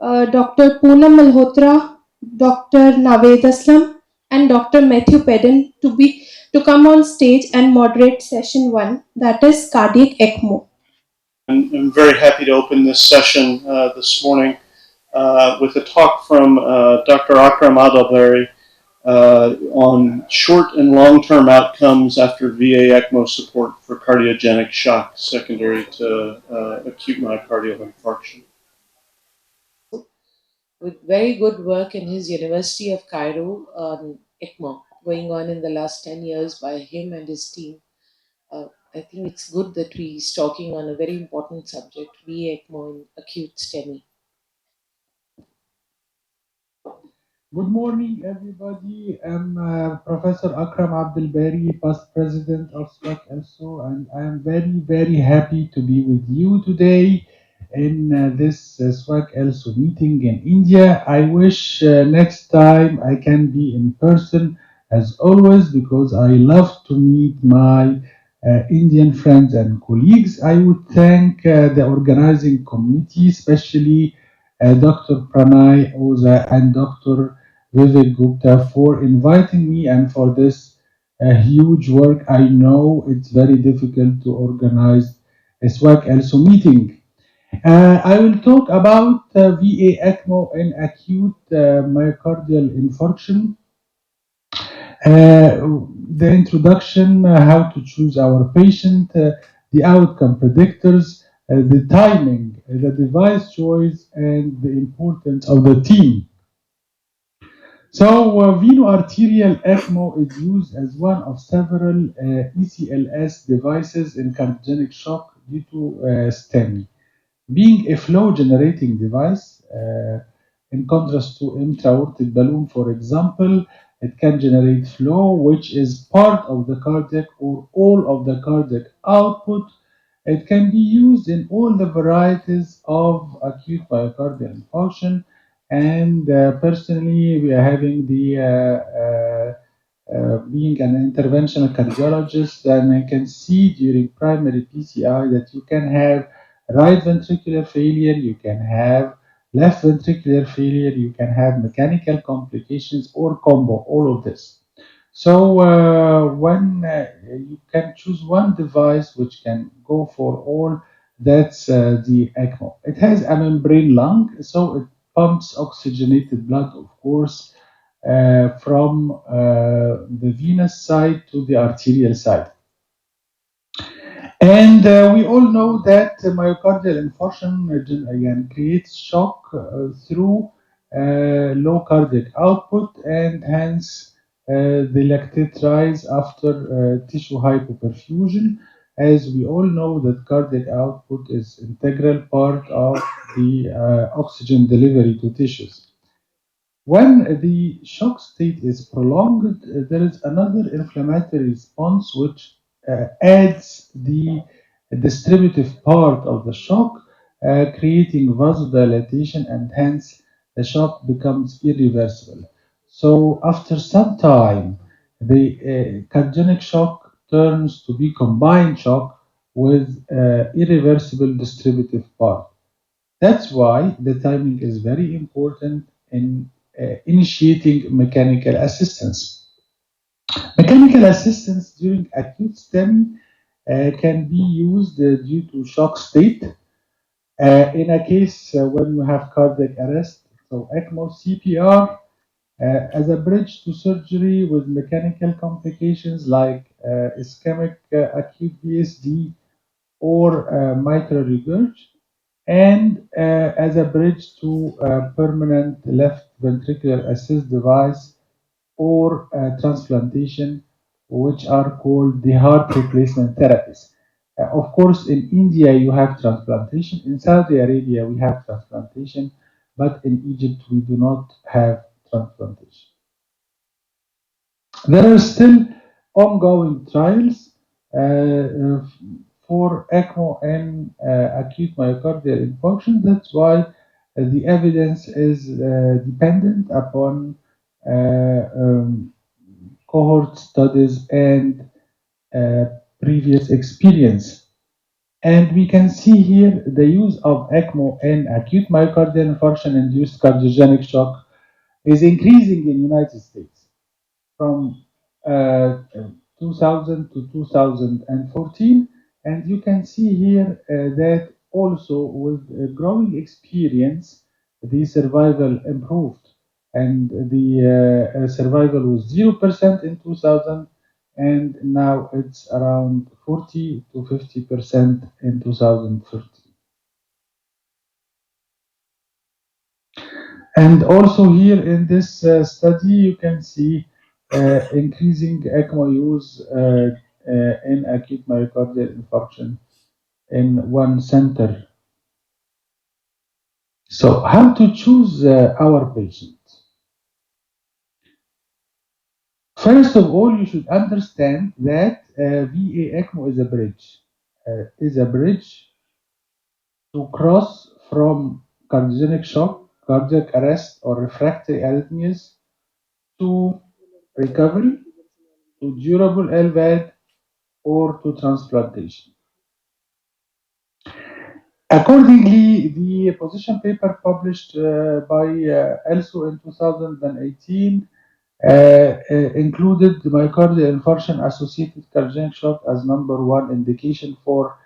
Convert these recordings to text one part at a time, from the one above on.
Dr. Poonam Malhotra, Dr. Naved Aslam, and Dr. Matthew Pedden to come on stage and moderate session one, that is cardiac ECMO. I'm very happy to open this session this morning with a talk from Dr. Akram Adalbari on short and long-term outcomes after VA ECMO support for cardiogenic shock secondary to acute myocardial infarction. With very good work in his University of Cairo on Ecmo going on in the last 10 years by him and his team. I think it's good that he's talking on a very important subject, VA ECMO in acute STEMI. Good morning, everybody. I'm Professor Akram Abdelbari, past president of SWAC also, and I am very, very happy to be with you today in this SWAC also meeting in India. I wish next time I can be in person as always because I love to meet my Indian friends and colleagues. I would thank the organizing committee, especially Dr. Pranay Oza and Dr. Vivek Gupta for inviting me and for this huge work. I know it's very difficult to organize a SWAC also meeting. I will talk about VA ECMO in acute myocardial infarction, the introduction, how to choose our patient, the outcome predictors, the timing, the device choice, and the importance of the team. So, veno-arterial ECMO is used as one of several ECLS devices in cardiogenic shock due to STEMI. Being a flow generating device, in contrast to intra-aortic balloon, for example, it can generate flow which is part of the cardiac or all of the cardiac output. It can be used in all the varieties of acute myocardial infarction. And personally, we are having the being an interventional cardiologist, and I can see during primary PCI that you can have right ventricular failure, you can have left ventricular failure, you can have mechanical complications or combo, all of this. So when you can choose one device which can go for all, that's the ECMO. It has a membrane lung, so it pumps oxygenated blood, of course, from the venous side to the arterial side. And we all know that myocardial infarction again creates shock through low cardiac output, and hence the lactate rise after tissue hypoperfusion. As we all know that cardiac output is integral part of the oxygen delivery to tissues. When the shock state is prolonged, there is another inflammatory response which adds the distributive part of the shock, creating vasodilatation, and hence the shock becomes irreversible. So, after some time, the cardiogenic shock turns to be combined shock with irreversible distributive part. That's why the timing is very important in initiating mechanical assistance. Mechanical assistance during acute STEMI can be used due to shock state. In a case when you have cardiac arrest, so ECMO CPR as a bridge to surgery with mechanical complications like ischemic acute VSD or mitral regurg, and as a bridge to permanent left ventricular assist device or transplantation, which are called the heart replacement therapies. Of course, in India you have transplantation, in Saudi Arabia we have transplantation, but in Egypt we do not have transplantation. There are still ongoing trials for ECMO and acute myocardial infarction. That's why the evidence is dependent upon cohort studies and previous experience. And we can see here the use of ECMO in acute myocardial infarction-induced cardiogenic shock is increasing in United States from 2000 to 2014. And you can see here that also with growing experience, the survival improved. And the survival was 0% in 2000, and now it's around 40 to 50% in 2013. And also here in this study, you can see increasing ECMO use in acute myocardial infarction in one center. So how to choose our patient? First of all, you should understand that VA ECMO is a bridge to cross from cardiogenic shock, cardiac arrest, or refractory arrhythmias to recovery, to durable LVAD, or to transplantation. Accordingly, the position paper published by ELSO in 2018 included myocardial infarction associated cardiac shock as number one indication for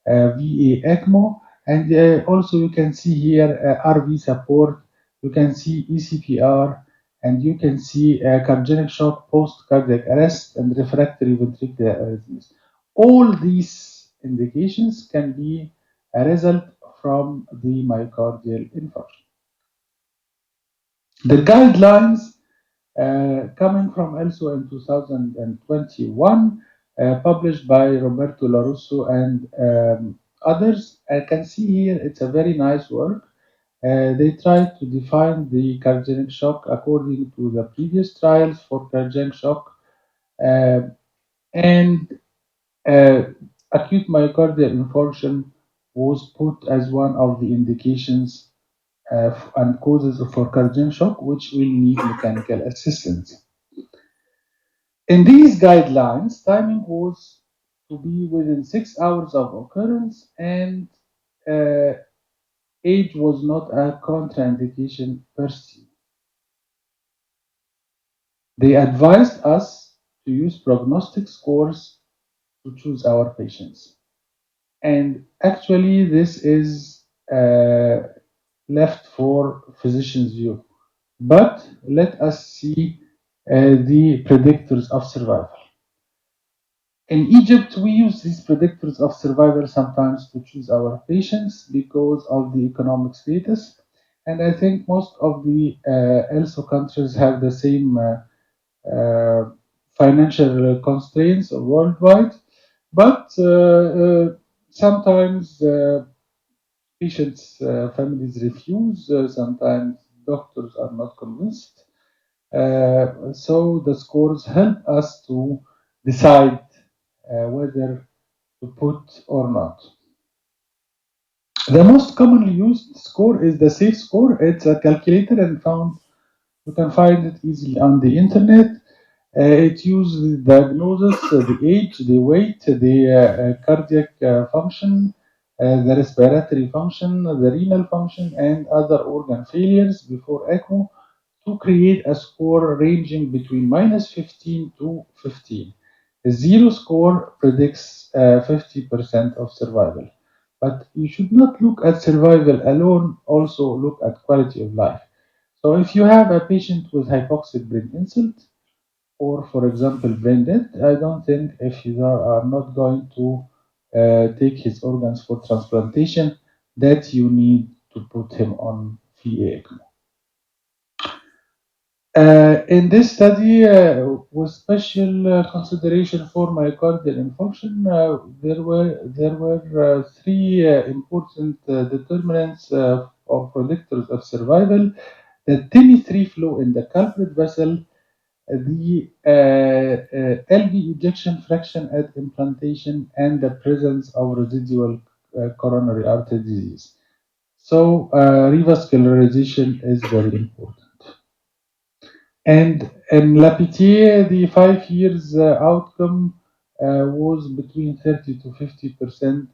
VA ECMO. And also you can see here RV support, you can see ECPR, and you can see cardiac shock post cardiac arrest and refractory ventricular arrhythmias. All these indications can be a result from the myocardial infarction. The guidelines coming from ELSO in 2021, published by Roberto Larusso and others. I can see here it's a very nice work. They tried to define the cardiac shock according to the previous trials for cardiac shock, uh, and uh, acute myocardial infarction was put as one of the indications and causes for cardiac shock, which will need mechanical assistance. In these guidelines, timing was to be within 6 hours of occurrence, and uh, age was not a contraindication per se. They advised us to use prognostic scores to choose our patients. And actually, this is left for physician's view. But let us see the predictors of survival. In Egypt, we use these predictors of survival sometimes to choose our patients because of the economic status. And I think most of the ELSO countries have the same financial constraints worldwide. But sometimes patients' families refuse, sometimes doctors are not convinced. So the scores help us to decide whether to put or not. The most commonly used score is the SAFE score. It's a calculator and found you can find it easily on the internet. It uses the diagnosis, the age, the weight, the cardiac function, the respiratory function, the renal function, and other organ failures before ECMO to create a score ranging between minus 15 to 15. A zero score predicts 50% of survival. But you should not look at survival alone, also look at quality of life. So if you have a patient with hypoxic brain insult, or for example brain death, I don't think if you are not going to take his organs for transplantation, that you need to put him on VA ECMO. In this study, with special consideration for myocardial infarction, there were three important determinants or predictors of survival: the TIMI3 flow in the culprit vessel, the LV ejection fraction at implantation, and the presence of residual coronary artery disease. So revascularization is very important. And in Lapitier, the 5 years outcome was between 30 to 50%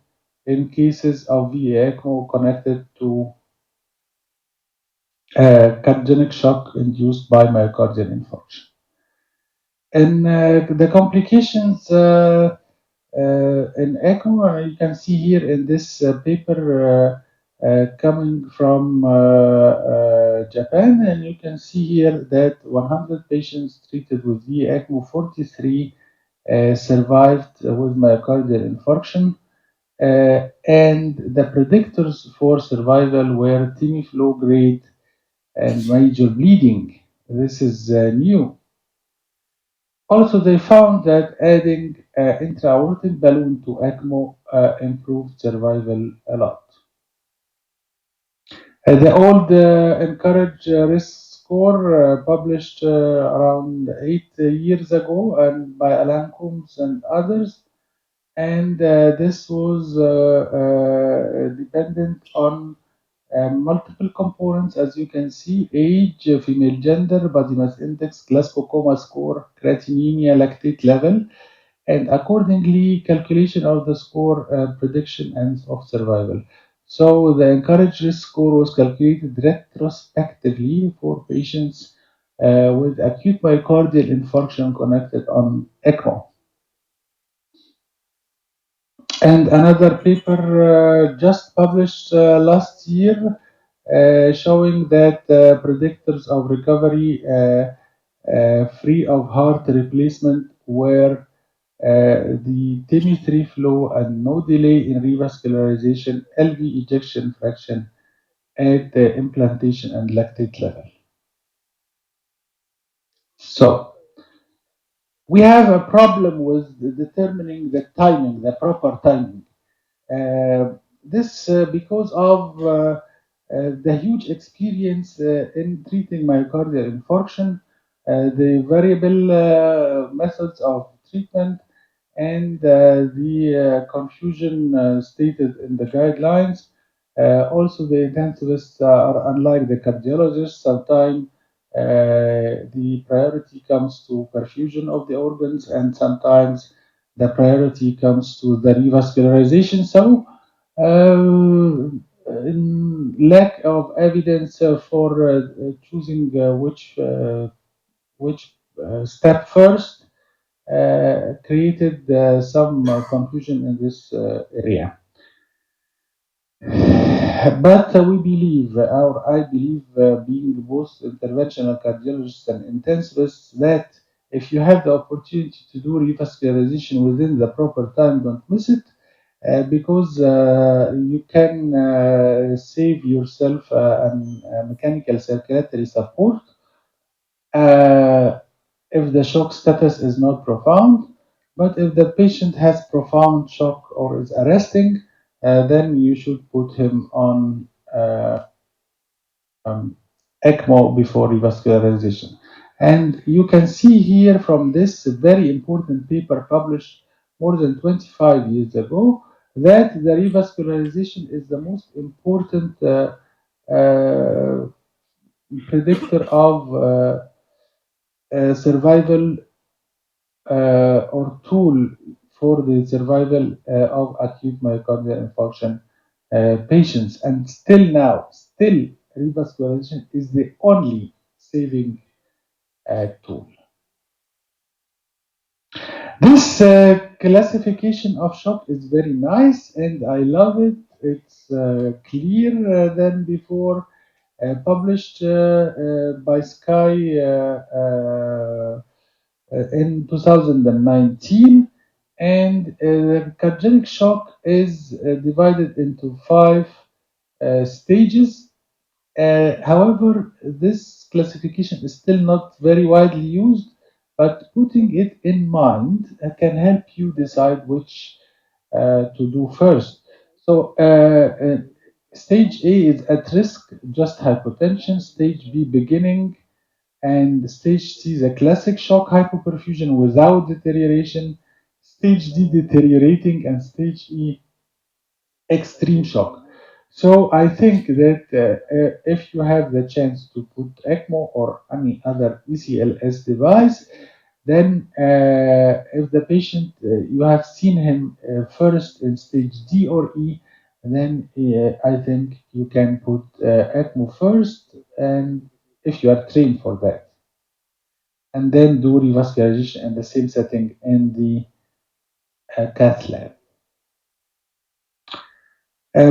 in cases of VA ECMO connected to cardiogenic shock induced by myocardial infarction. And the complications in ECMO, you can see here in this paper coming from Japan, and you can see here that 100 patients treated with ECMO, 43 survived with myocardial infarction. And the predictors for survival were flow grade and major bleeding. This is new. Also, they found that adding intra-aortic balloon to ECMO improved survival a lot. The old encourage risk score published around 8 years ago and by Alan Coombs and others, and this was dependent on multiple components, as you can see: age, female gender, body mass index, Glasgow coma score, creatinine, lactate level, and accordingly calculation of the score prediction and of survival. So the encouraged risk score was calculated retrospectively for patients with acute myocardial infarction connected on ECMO. And another paper just published last year showing that predictors of recovery free of heart replacement were the TIMI3 flow and no delay in revascularization, LV ejection fraction at the implantation and lactate level. So we have a problem with determining the timing, the proper timing. This because of the huge experience in treating myocardial infarction, the variable methods of treatment, and the confusion stated in the guidelines. Also, the intensivists are unlike the cardiologists. Sometimes the priority comes to perfusion of the organs, and sometimes the priority comes to the revascularization. So, lack of evidence for choosing which step first created some confusion in this area. But we believe, or I believe, being both interventional cardiologists and intensivists, that if you have the opportunity to do revascularization within the proper time, don't miss it, because you can save yourself mechanical circulatory support if the shock status is not profound. But if the patient has profound shock or is arresting, then you should put him on um, ECMO before revascularization. And you can see here from this very important paper published more than 25 years ago that the revascularization is the most important predictor of survival or tool for the survival of acute myocardial infarction patients. And still revascularization is the only saving tool. This classification of shock is very nice and I love it. It's clearer than before, published by Sky in 2019. And cardiac shock is divided into 5 stages. However, this classification is still not very widely used, but putting it in mind can help you decide which to do first. So, stage A is at risk, just hypotension. Stage B, beginning. And stage C is a classic shock hypoperfusion without deterioration. Stage D, deteriorating. And stage E, extreme shock. So I think that if you have the chance to put ECMO or any other ECLS device, Then, if the patient, you have seen him first in stage D or E, then I think you can put ECMO first, and if you are trained for that, and then do revascularization in the same setting in the cath lab.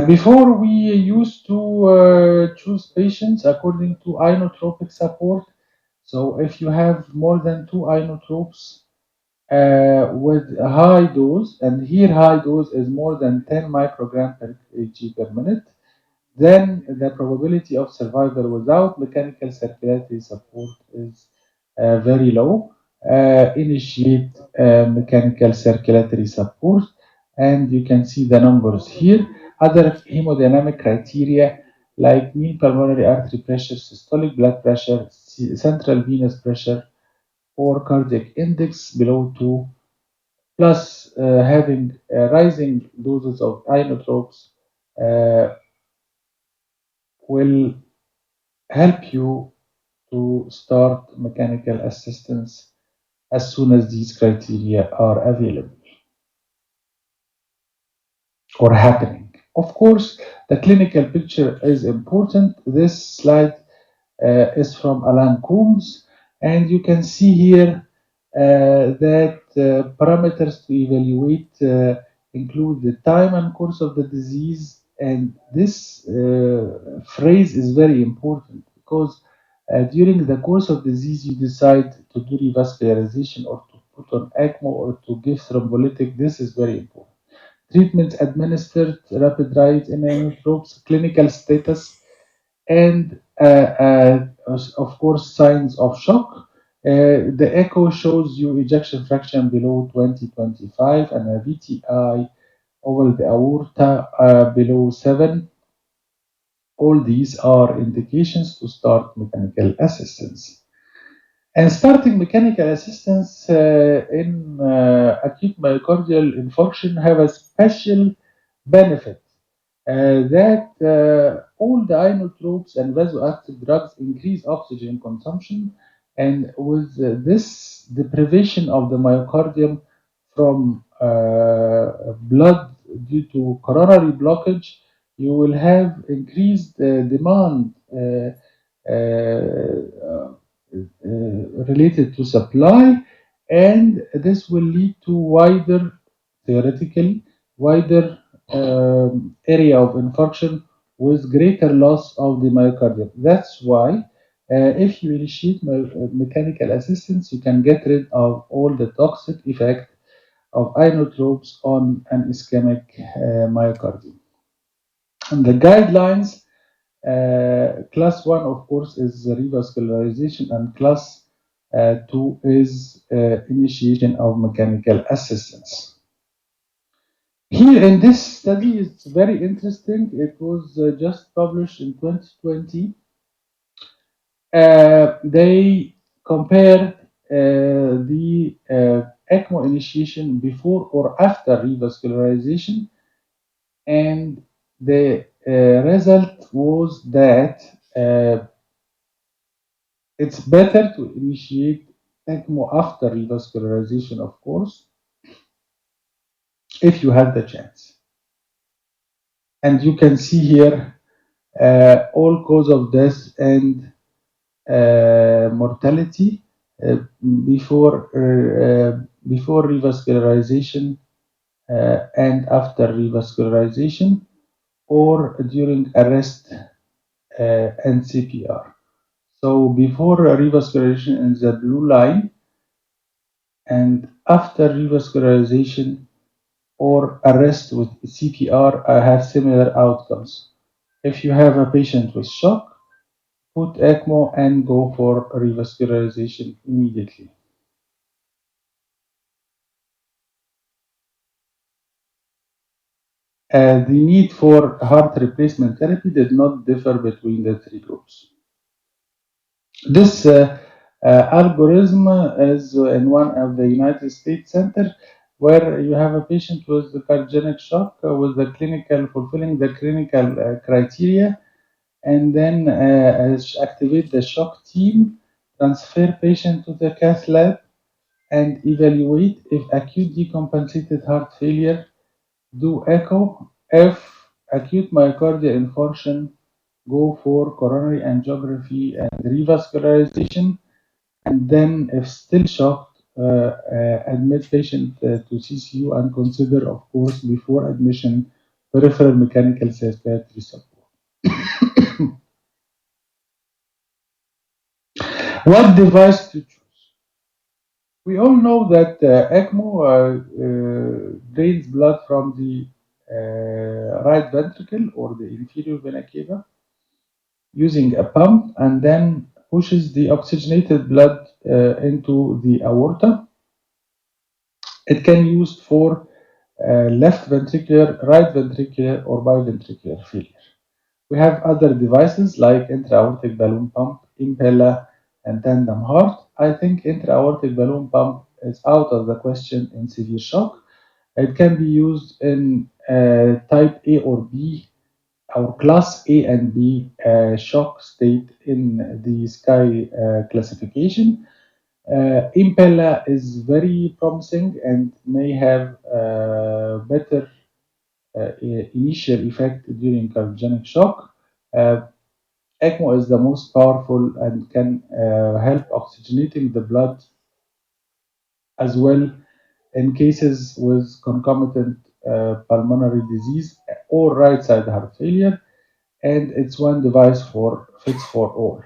Before, we used to choose patients according to inotropic support. So if you have more than two inotropes with a high dose, and here high dose is more than 10 microgram per kg per minute, then the probability of survival without mechanical circulatory support is very low. Initiate mechanical circulatory support, and you can see the numbers here. Other hemodynamic criteria like mean pulmonary artery pressure, systolic blood pressure, central venous pressure, or cardiac index below 2, plus having rising doses of inotropes uh, will help you to start mechanical assistance as soon as these criteria are available or happening. Of course, the clinical picture is important. This slide is from Alan Coombs, and you can see here that parameters to evaluate include the time and course of the disease, and this phrase is very important because during the course of disease you decide to do revascularization or to put on ECMO or to give thrombolytic. This is very important. Treatments administered, rapid rise in inotropes, clinical status, and of course signs of shock. The echo shows you ejection fraction below 20-25 and a VTI over the aorta below 7. All these are indications to start mechanical assistance. And starting mechanical assistance in acute myocardial infarction have a special benefit that all the inotropes and vasoactive drugs increase oxygen consumption, and with this deprivation of the myocardium from blood due to coronary blockage, you will have increased demand related to supply, and this will lead to wider, theoretically, wider area of infarction with greater loss of the myocardium. That's why if you initiate mechanical assistance, you can get rid of all the toxic effect of inotropes on an ischemic myocardium. And the guidelines, class 1, of course, is revascularization, and class 2 is initiation of mechanical assistance. Here in this study, it's very interesting. It was just published in 2020. They compared the ECMO initiation before or after revascularization, and the result was that it's better to initiate ECMO after revascularization, of course, if you have the chance. And you can see here all cause of death and mortality uh, before before revascularization and after revascularization, or during arrest and CPR. So before revascularization in the blue line, and after revascularization or arrest with CPR have similar outcomes. If you have a patient with shock, put ECMO and go for revascularization immediately. The need for heart replacement therapy did not differ between the three groups. This algorithm is in one of the United States center where you have a patient with the cardiogenic shock with the clinical fulfilling the clinical criteria, and then activate the shock team, transfer patient to the cath lab, and evaluate if acute decompensated heart failure. Do echo. If acute myocardial infarction, go for coronary angiography and revascularization. And then, if still shocked, admit patient to CCU and consider, of course, before admission, peripheral mechanical circulatory support. What device to choose? We all know that Ecmo drains blood from the right ventricle or the inferior vena cava using a pump and then pushes the oxygenated blood into the aorta. It can be used for left ventricular, right ventricular, or biventricular failure. We have other devices like intra-aortic balloon pump, Impella, and tandem heart. I think intra-aortic balloon pump is out of the question in severe shock. It can be used in type A or B, or class A and B shock state in the SCI classification. Impella is very promising and may have better initial effect during cardiogenic shock. Uh, ECMO is the most powerful and can help oxygenating the blood as well in cases with concomitant pulmonary disease or right side heart failure. And it's one device for fits for all.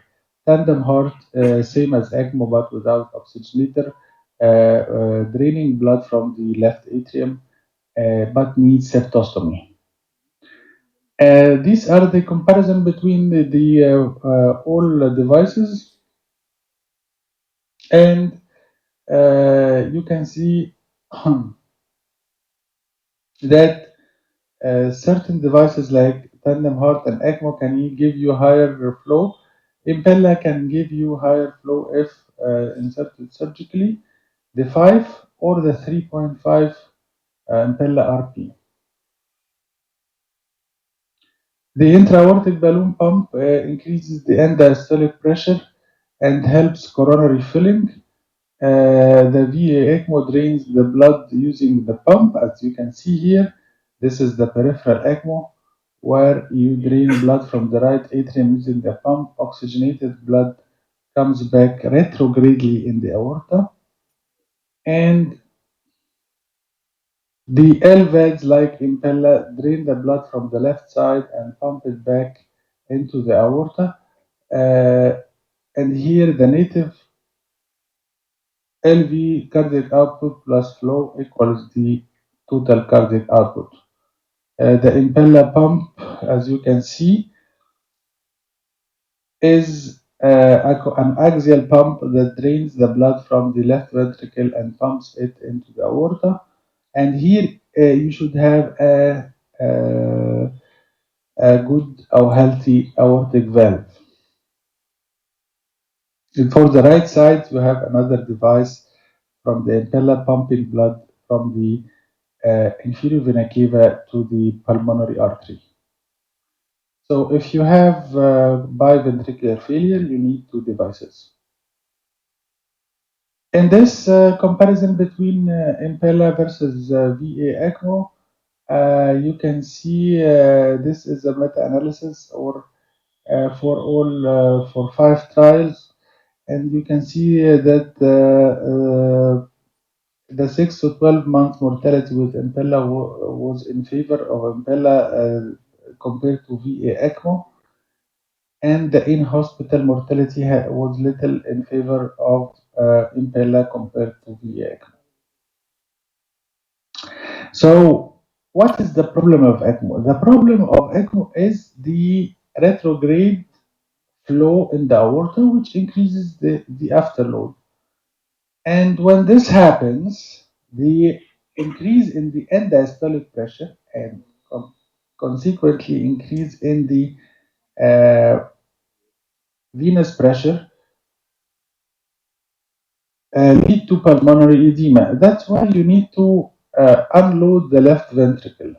Tandem heart, same as ECMO but without oxygenator, draining blood from the left atrium but needs septostomy. These are the comparison between the all devices, and you can see that certain devices like tandem heart and ECMO can give you higher flow. Impella can give you higher flow if inserted surgically, the 5 or the 3.5 Impella RP. The intra-aortic balloon pump increases the end diastolic pressure and helps coronary filling. The VA ECMO drains the blood using the pump, as you can see here. This is the peripheral ECMO, where you drain blood from the right atrium using the pump. Oxygenated blood comes back retrogradely in the aorta, and the LVADs, like Impella, drain the blood from the left side and pump it back into the aorta. And here the native LV cardiac output plus flow equals the total cardiac output. The Impella pump, as you can see, is an axial pump that drains the blood from the left ventricle and pumps it into the aorta. And here you should have a good or healthy aortic valve. And for the right side, you have another device from the Impella pumping blood from the inferior vena cava to the pulmonary artery. So if you have biventricular failure, you need two devices. In this comparison between Impella versus VA ECMO, you can see this is a meta-analysis or for all for 5 trials, and you can see that the 6 to 12 month mortality with Impella was in favor of Impella compared to VA ECMO, and the in-hospital mortality was little in favor of Impella compared to VA ECMO. So, what is the problem of ECMO? The problem of ECMO is the retrograde flow in the aorta, which increases the afterload. And when this happens, the increase in the end diastolic pressure and consequently increase in the uh, venous pressure lead to pulmonary edema. That's why you need to unload the left ventricle.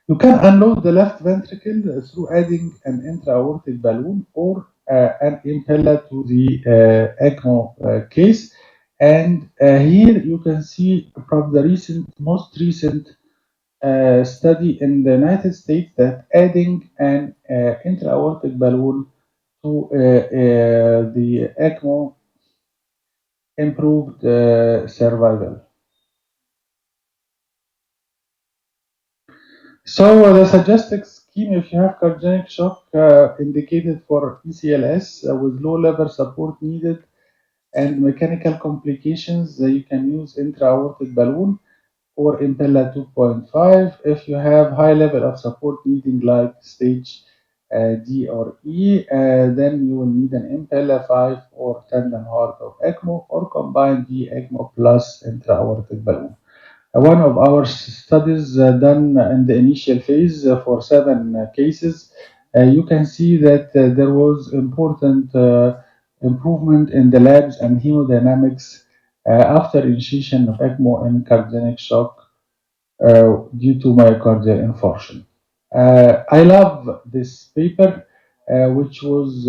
You can unload the left ventricle through adding an intra-aortic balloon or an impella to the Ecmo case. And here you can see from the most recent study in the United States that adding an intra-aortic balloon to the Ecmo improved survival. So the suggested scheme, if you have cardiac shock indicated for ECLS with low level support needed and mechanical complications, you can use intra-aortic balloon or Impella 2.5. If you have high level of support needing like stage D or E, then you will need an Impella 5 or tandem heart of ECMO or combined D ECMO plus intra-aortic balloon. One of our studies done in the initial phase for 7 cases, you can see that there was important improvement in the labs and hemodynamics after initiation of ECMO in cardiac shock due to myocardial infarction. I love this paper, which was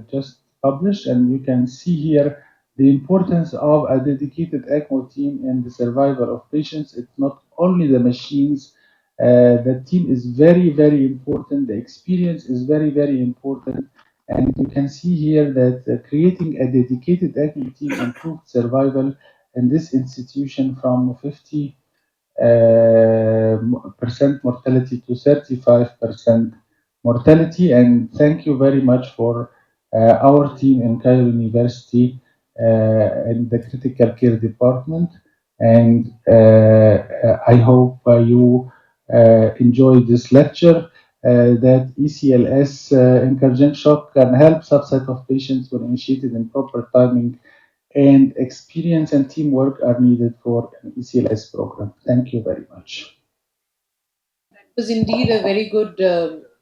just published, and you can see here the importance of a dedicated ECMO team in the survival of patients. It's not only the machines. The team is very, very important. The experience is very, very important. And you can see here that creating a dedicated ECMO team improved survival in this institution from 50 percent mortality to 35% mortality. And thank you very much for our team in Cairo University in the critical care department. And I hope you enjoyed this lecture. That ECLS in cardiac shock can help subset of patients when initiated in proper timing, and experience and teamwork are needed for an ECLS program. Thank you very much. It was indeed a very good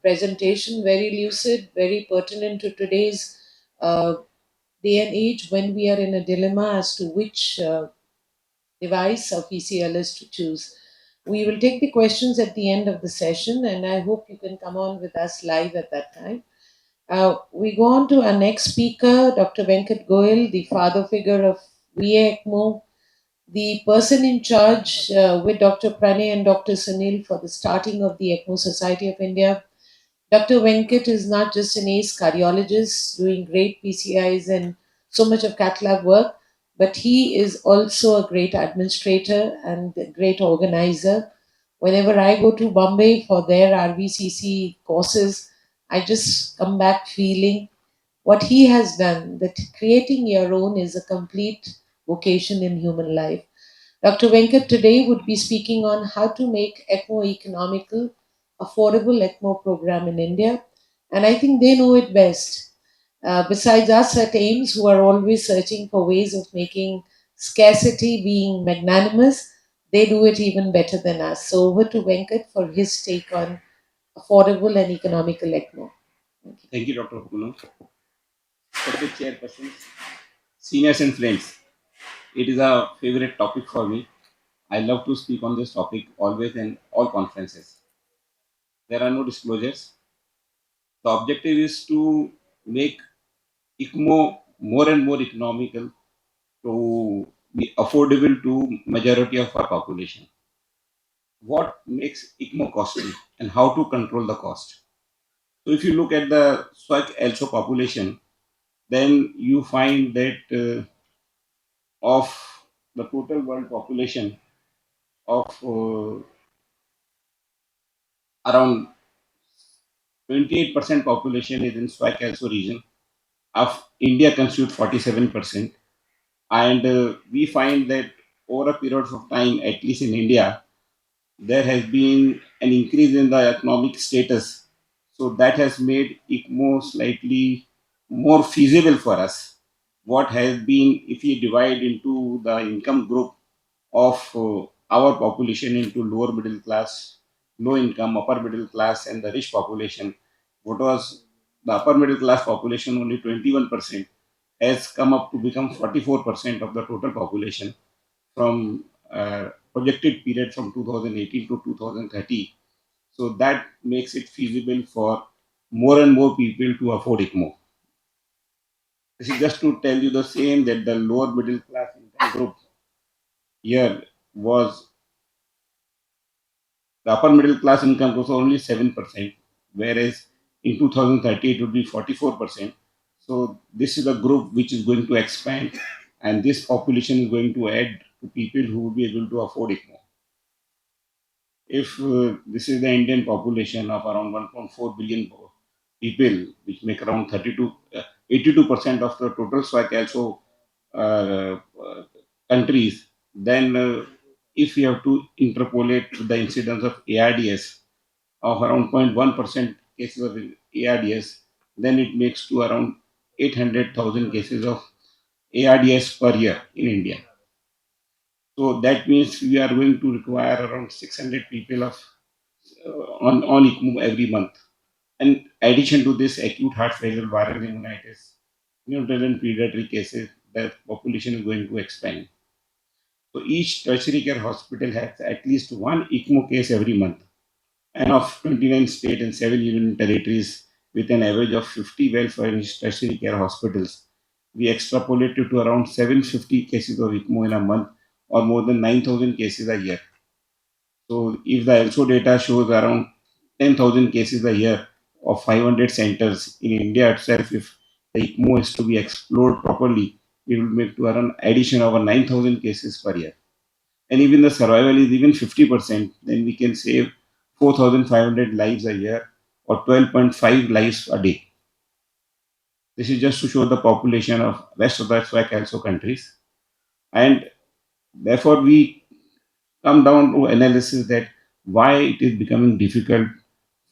presentation, very lucid, very pertinent to today's uh, day and age when we are in a dilemma as to which device of ECLS to choose. We will take the questions at the end of the session, and I hope you can come on with us live at that time. We go on to our next speaker, Dr. Venkat Goyal, the father figure of VA ECMO, the person in charge with Dr. Pranay and Dr. Sunil for the starting of the ECMO Society of India. Dr. Venkat is not just an ace cardiologist doing great PCIs and so much of cath lab work, but he is also a great administrator and a great organizer. Whenever I go to Bombay for their RVCC courses, I just come back feeling what he has done, that creating your own is a complete vocation in human life. Dr. Venkat today would be speaking on how to make ECMO economical, affordable ECMO program in India. And I think they know it best. Besides us at AIMS, who are always searching for ways of making scarcity being magnanimous, they do it even better than us. So over to Venkat for his take on affordable and economical ECMO. Thank you. Thank you, Dr. Hukuno. Respected chairpersons, seniors and friends, it is a favorite topic for me. I love to speak on this topic always in all conferences. There are no disclosures. The objective is to make ICMO more and more economical to be affordable to majority of our population. What makes ICMO costly and how to control the cost? So if you look at the SWAC also population, then you find that of the total world population of around 28% population is in SWAC also region. Of India constitutes 47%, and we find that over a period of time, at least in India, there has been an increase in the economic status. So that has made ICMO slightly more feasible for us. What has been, if you divide into the income group of our population into lower middle class, low income, upper middle class, and the rich population, what was the upper middle class population only 21% has come up to become 44% of the total population from projected period from 2018 to 2030. So that makes it feasible for more and more people to afford Ecmo. This is just to tell you the same that the lower middle class income group here was the upper middle class income was only 7%, whereas in 2030 it would be 44%. So this is a group which is going to expand, and this population is going to add to people who will be able to afford it more. If this is the Indian population of around 1.4 billion people, which make around 82% of the total SWAC also uh, countries, then if we have to interpolate the incidence of ARDS of around 0.1% cases of ARDS, then it makes to around 800,000 cases of ARDS per year in India. So that means we are going to require around 600 people of on ECMO every month. In addition to this, acute heart failure, viral pneumonitis, pneumothorax pediatric cases, the population is going to expand. So each tertiary care hospital has at least one ECMO case every month. And of 29 states and 7 union territories with an average of 50 well-furnished tertiary care hospitals, we extrapolated to around 750 cases of ECMO in a month or more than 9,000 cases a year. So if the ELSO data shows around 10,000 cases a year of 500 centers in India itself, if the ECMO is to be explored properly, it will make to around addition of 9,000 cases per year. And even the survival is even 50%, then we can save 4,500 lives a year or 12.5 lives a day. This is just to show the population of rest of the SWAC also countries. And therefore, we come down to analysis that why it is becoming difficult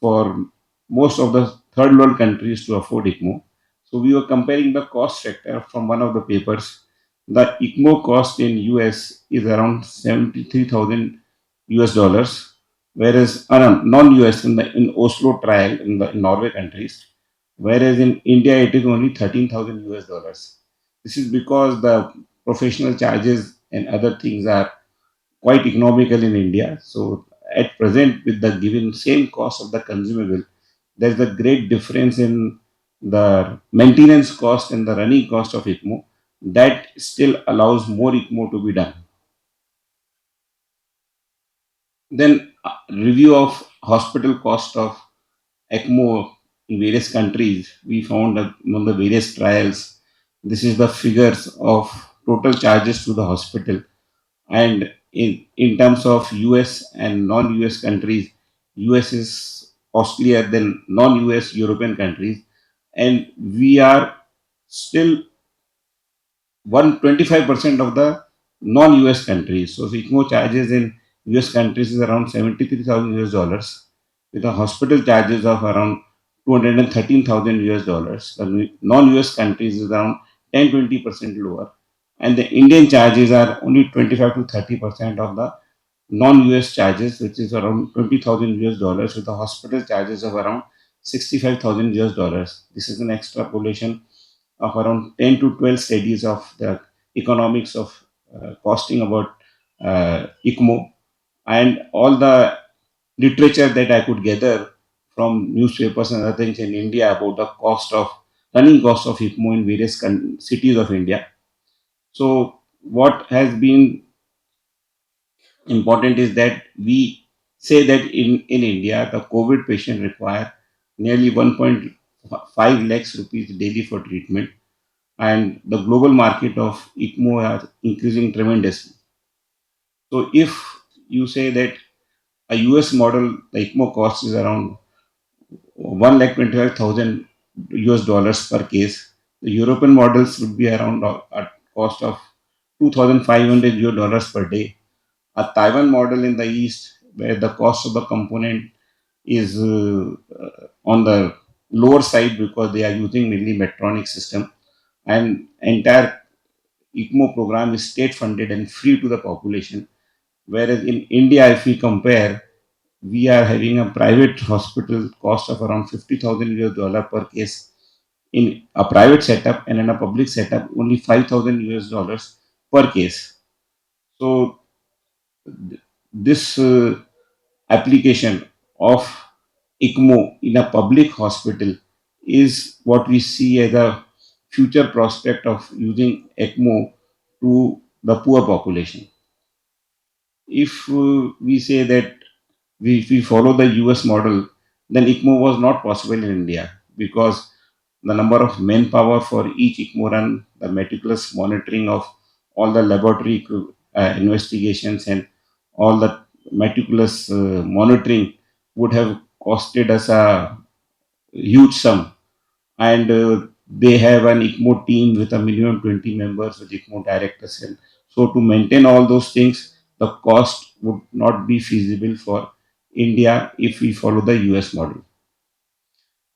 for most of the third world countries to afford ECMO. So we were comparing the cost factor from one of the papers. The ECMO cost in US is around 73,000 US dollars, whereas non-US in Oslo trial in Norway countries, whereas in India it is only 13,000 US dollars. This is because the professional charges and other things are quite economical in India. So at present, with the given same cost of the consumable, there's a great difference in the maintenance cost and the running cost of ECMO. That still allows more ECMO to be done. Then review of hospital cost of ECMO in various countries. We found that among the various trials, this is the figures of total charges to the hospital. And in terms of US and non-US countries, US is costlier than non-US European countries, and we are still 125% of the non-US countries. So ECMO charges in US countries is around 73,000 US dollars, with the hospital charges of around 213,000 US dollars. The non-US countries is around 10-20% lower, and the Indian charges are only 25 to 30% of the non-US charges, which is around 20,000 US dollars, with the hospital charges of around 65,000 US dollars. This is an extrapolation of around 10 to 12 studies of the economics of costing about ECMO, and all the literature that I could gather from newspapers and other things in India about the cost of running cost of ECMO in various cities of India. So what has been important is that we say that in India, the COVID patient require nearly 1.5 lakhs rupees daily for treatment, and the global market of ECMO are increasing tremendously. So if you say that a US model, the ECMO cost is around 1,25,000 US dollars per case, the European models would be around a cost of 2,500 US dollars per day. A Taiwan model in the East, where the cost of the component is on the lower side because they are using mainly Medtronic system, and entire ECMO program is state funded and free to the population. Whereas in India, if we compare, we are having a private hospital cost of around 50,000 US dollar per case in a private setup, and in a public setup only 5,000 US dollars per case. So this application of ECMO in a public hospital is what we see as a future prospect of using ECMO to the poor population. If we say that if we follow the US model, then ECMO was not possible in India because the number of manpower for each ECMO run, the meticulous monitoring of all the laboratory investigations and all the meticulous monitoring would have costed us a huge sum. And they have an ECMO team with a minimum 20 members with ECMO directors. And so to maintain all those things, the cost would not be feasible for India if we follow the US model.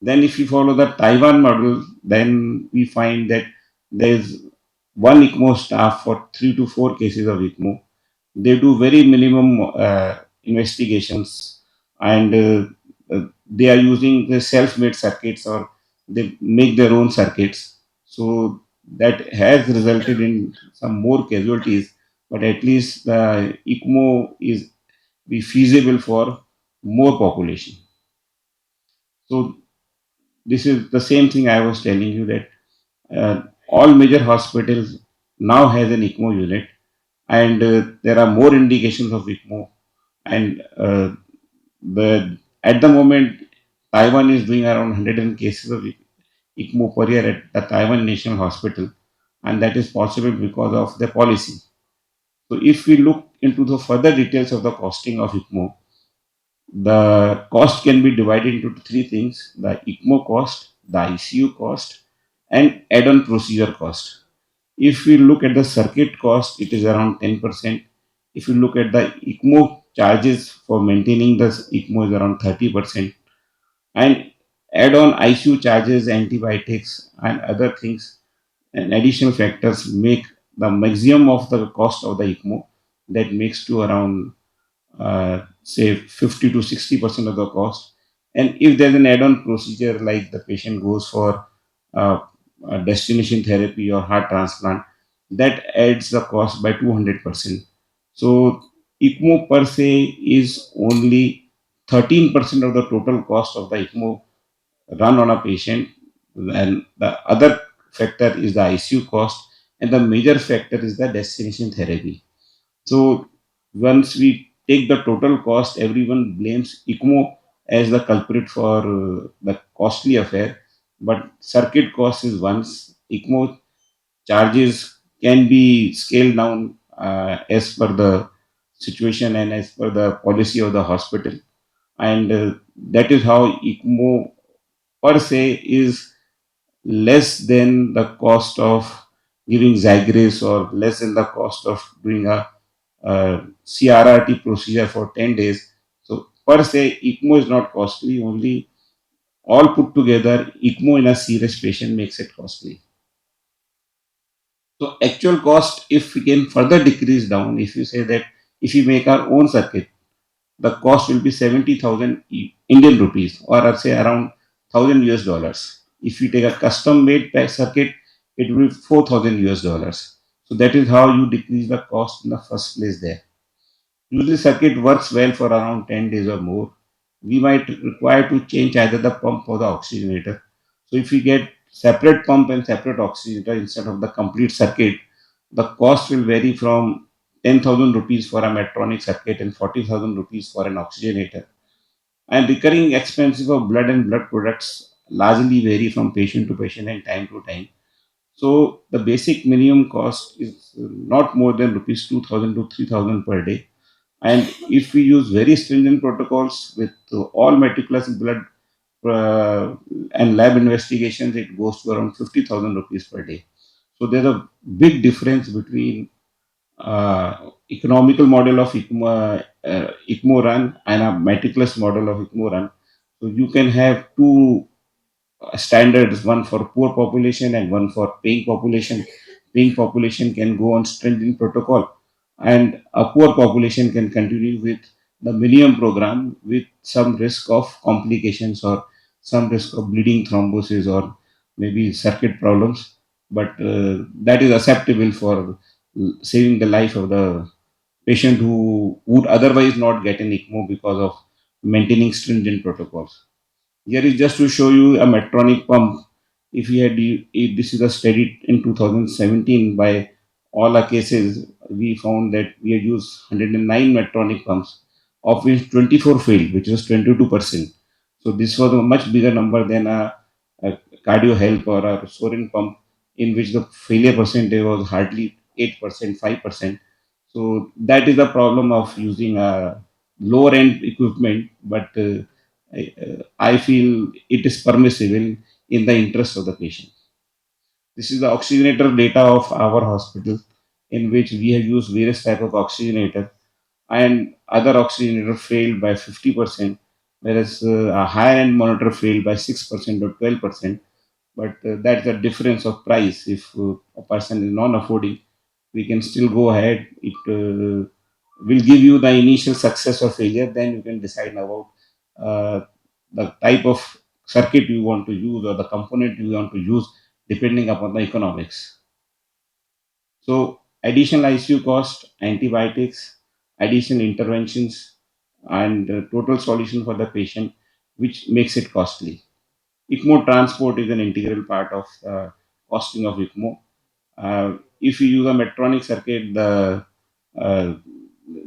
Then if we follow the Taiwan model, then we find that there is one ECMO staff for 3 to 4 cases of ECMO. They do very minimum investigations, and they are using the self-made circuits, or they make their own circuits. So that has resulted in some more casualties, but at least the ECMO is be feasible for more population. So this is the same thing I was telling you, that all major hospitals now has an ECMO unit, and there are more indications of ECMO. And the at the moment, Taiwan is doing around 100 cases of ECMO per year at the Taiwan National Hospital, and that is possible because of the policy. So if we look into the further details of the costing of ECMO, the cost can be divided into three things: the ECMO cost, the ICU cost, and add-on procedure cost. If we look at the circuit cost, it is around 10%. If you look at the ECMO charges for maintaining the ECMO is around 30%. And add on ICU charges, antibiotics, and other things and additional factors make the maximum of the cost of the ECMO, that makes to around say 50 to 60% of the cost. And if there's an add-on procedure like the patient goes for uh, destination therapy or heart transplant, that adds the cost by 200%. So ECMO per se is only 13% of the total cost of the ECMO run on a patient, and the other factor is the ICU cost, and the major factor is the destination therapy. So once we take the total cost, everyone blames ECMO as the culprit for the costly affair. But circuit cost is once. ECMO charges can be scaled down as per the situation and as per the policy of the hospital. And that is how ECMO per se is less than the cost of giving Zagreus, or less than the cost of doing a CRRT procedure for 10 days. So per se, ECMO is not costly. Only all put together, ECMO in a serious patient makes it costly. So actual cost, if we can further decrease down, if you say that if we make our own circuit, the cost will be 70,000 Indian rupees, or I'd say around 1000 US dollars. If you take a custom made circuit, it will be 4000 US dollars. So that is how you decrease the cost in the first place there. Usually circuit works well for around 10 days or more. We might require to change either the pump or the oxygenator. So if we get separate pump and separate oxygenator instead of the complete circuit, the cost will vary from 10,000 rupees for a Medtronic circuit and 40,000 rupees for an oxygenator. And recurring expenses of blood and blood products largely vary from patient to patient and time to time. So the basic minimum cost is not more than rupees 2,000 to 3,000 per day. And if we use very stringent protocols with all meticulous blood uh, and lab investigations, it goes to around 50,000 rupees per day. So there's a big difference between economical model of ECMO run and a meticulous model of ECMO run. So you can have two standards, one for poor population and one for paying population. Paying population can go on stringent protocol, and a poor population can continue with the minimum program with some risk of complications or some risk of bleeding, thrombosis, or maybe circuit problems. But that is acceptable for saving the life of the patient who would otherwise not get an ECMO because of maintaining stringent protocols. Here is just to show you a Medtronic pump. If we had, if this is a study in 2017 by all our cases, we found that we had used 109 Medtronic pumps, of which 24 failed, which was 22%. So this was a much bigger number than a cardio help or a soaring pump, in which the failure percentage was hardly 8%, 5%. So that is the problem of using a lower end equipment, but I feel it is permissible in the interest of the patient. This is the oxygenator data of our hospital, in which we have used various type of oxygenator, and other oxygenator failed by 50%, whereas a higher end monitor failed by 6% or 12%. But that's the difference of price. If a person is non-affording, we can still go ahead. It will give you the initial success or failure. Then you can decide about the type of circuit you want to use or the component you want to use, depending upon the economics. So additional ICU cost, antibiotics, additional interventions, and total solution for the patient, which makes it costly. Ecmo transport is an integral part of costing of Ecmo. If you use a Medtronic circuit, uh,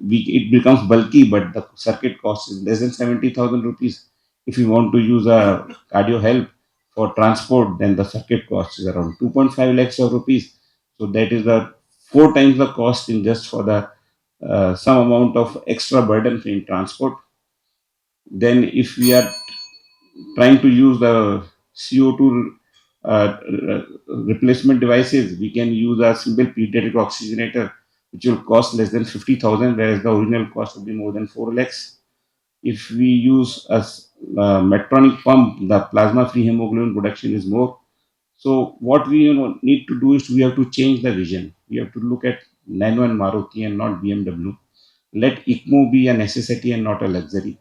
it becomes bulky, but the circuit cost is less than 70,000 rupees. If you want to use a cardio help for transport, then the circuit cost is around 2.5 lakhs of rupees. So that is the four times the cost in just for the some amount of extra burden in transport. Then if we are trying to use the CO2 replacement devices, we can use a simple pediatric oxygenator, which will cost less than 50,000, whereas the original cost will be more than 4 lakhs. If we use a Medtronic pump, the plasma-free hemoglobin production is more. So what we need to do is we have to change the vision. We have to look at Nano and Maruti and not BMW. Let ECMO be a necessity and not a luxury.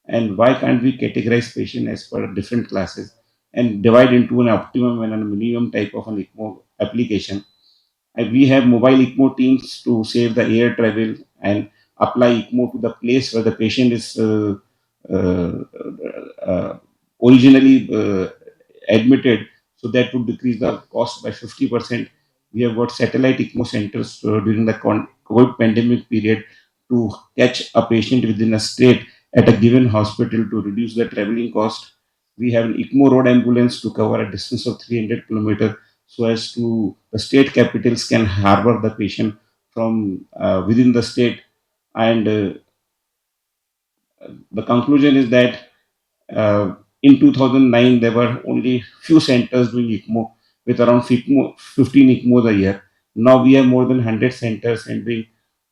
And why can't we categorize patient as per different classes and divide into an optimum and a minimum type of an ECMO application? And we have mobile ECMO teams to save the air travel and apply ECMO to the place where the patient is uh, uh, originally admitted. So that would decrease the cost by 50%. We have got satellite ECMO centers during the COVID pandemic period to catch a patient within a state at a given hospital to reduce the traveling cost. We have an ECMO road ambulance to cover a distance of 300 kilometers so as to the state capitals can harbor the patient from within the state. And the conclusion is that in 2009, there were only few centers doing ECMO with around 15 ECMOs a year. Now we have more than 100 centers and doing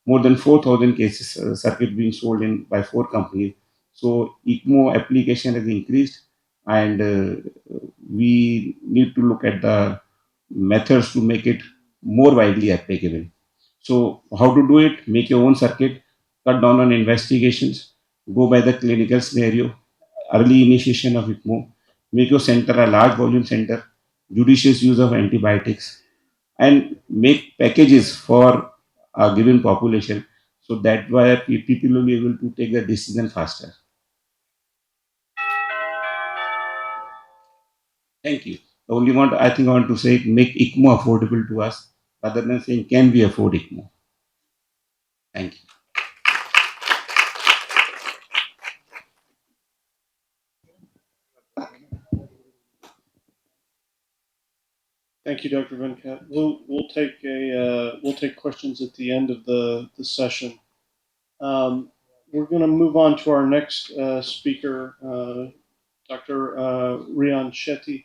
more than 4,000 cases circuit being sold in by four companies. So ECMO application has increased, and we need to look at the methods to make it more widely applicable. So how to do it? Make your own circuit, cut down on investigations, go by the clinical scenario, early initiation of ECMO, make your center a large volume center, judicious use of antibiotics, and make packages for a given population so that why people will be able to take the decision faster. Thank you. The only one I think I want to say make ECMO affordable to us rather than saying can we afford ECMO. Thank you. Thank you, Dr. Venkat. We'll take questions at the end of the session. We're going to move on to our next speaker, Dr. Rian Shetty,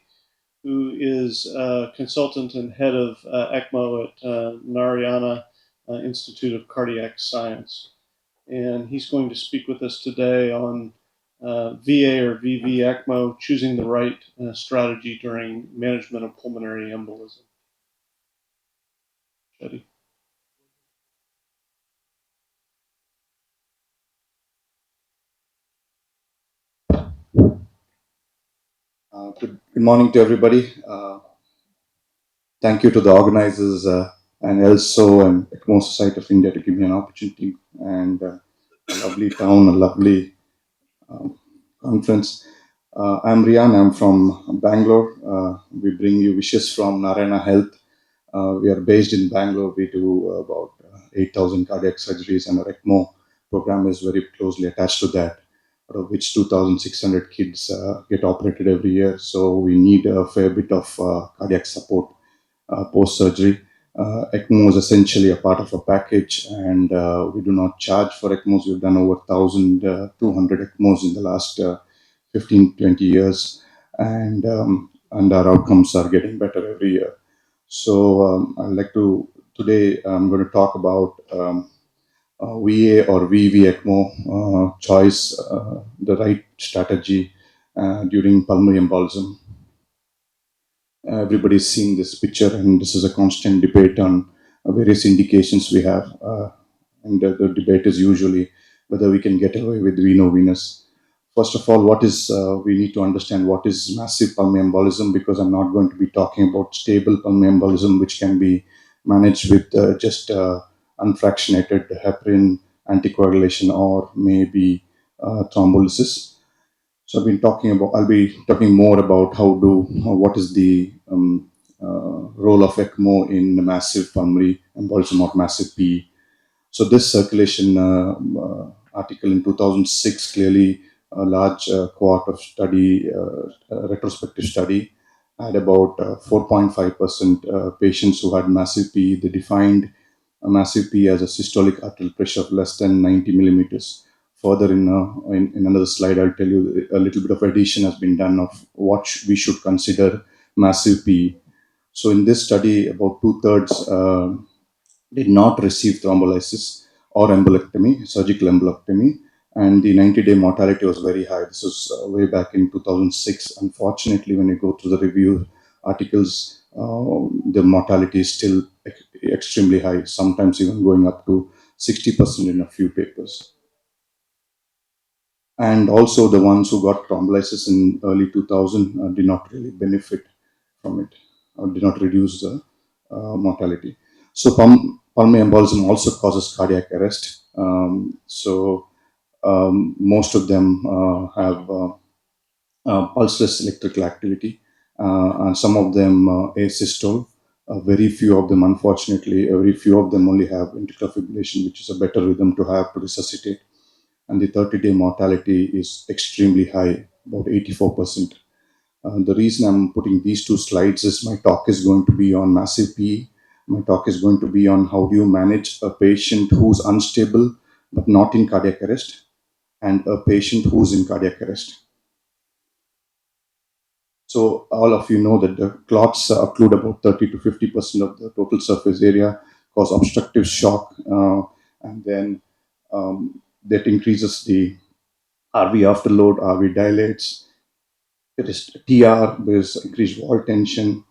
who is consultant and head of Ecmo at Narayana Institute of Cardiac Science. And he's going to speak with us today on VA or VV Ecmo, choosing the right strategy during management of pulmonary embolism. Shetty. Good morning to everybody. Thank you to the organizers and ELSO and ECMO Society of India to give me an opportunity and a lovely town, a lovely um, conference. I'm Rian. I'm from Bangalore. We bring you wishes from Narayana Health. We are based in Bangalore. We do about 8,000 cardiac surgeries, and our Ecmo program is very closely attached to that, out of which 2,600 kids get operated every year. So we need a fair bit of cardiac support post surgery. ECMO is essentially a part of a package, and we do not charge for ECMOs. We've done over 1,200 ECMOs in the last 15, 20 years, and our outcomes are getting better every year. So I'd like to today I'm going to talk about VA or VV ECMO choice, the right strategy during pulmonary embolism. Everybody's seeing this picture, and this is a constant debate on various indications we have. And the debate is usually whether we can get away with venous. First of all, what is we need to understand what is massive pulmonary embolism, because I'm not going to be talking about stable pulmonary embolism, which can be managed with just unfractionated heparin anticoagulation or maybe thrombolysis. So I'll be talking more about what is the role of ECMO in massive pulmonary embolism or massive PE. So this circulation article in 2006 clearly a large cohort of study, retrospective study, had about 4.5% patients who had massive PE. They defined a massive PE as a systolic arterial pressure of less than 90 millimeters. Further, in another slide, I'll tell you a little bit of addition has been done of what we should consider massive PE. So in this study, about two-thirds did not receive thrombolysis or embolectomy, surgical embolectomy, and the 90-day mortality was very high. This was way back in 2006. Unfortunately, when you go through the review articles, the mortality is still extremely high, sometimes even going up to 60% in a few papers. And also the ones who got thrombolysis in early 2000 did not really benefit from it, or did not reduce the mortality. So pulmonary embolism also causes cardiac arrest. Most of them have pulseless electrical activity, and some of them asystole. Very few of them, unfortunately, very few of them only have ventricular fibrillation, which is a better rhythm to have to resuscitate. And the 30-day mortality is extremely high, about 84%. The reason I'm putting these two slides is my talk is going to be on massive PE. My talk is going to be on how do you manage a patient who's unstable but not in cardiac arrest, and a patient who's in cardiac arrest. So all of you know that the clots occlude about 30 to 50% of the total surface area, cause obstructive shock, and then that increases the RV afterload, RV dilates. There is TR, there is increased wall tension,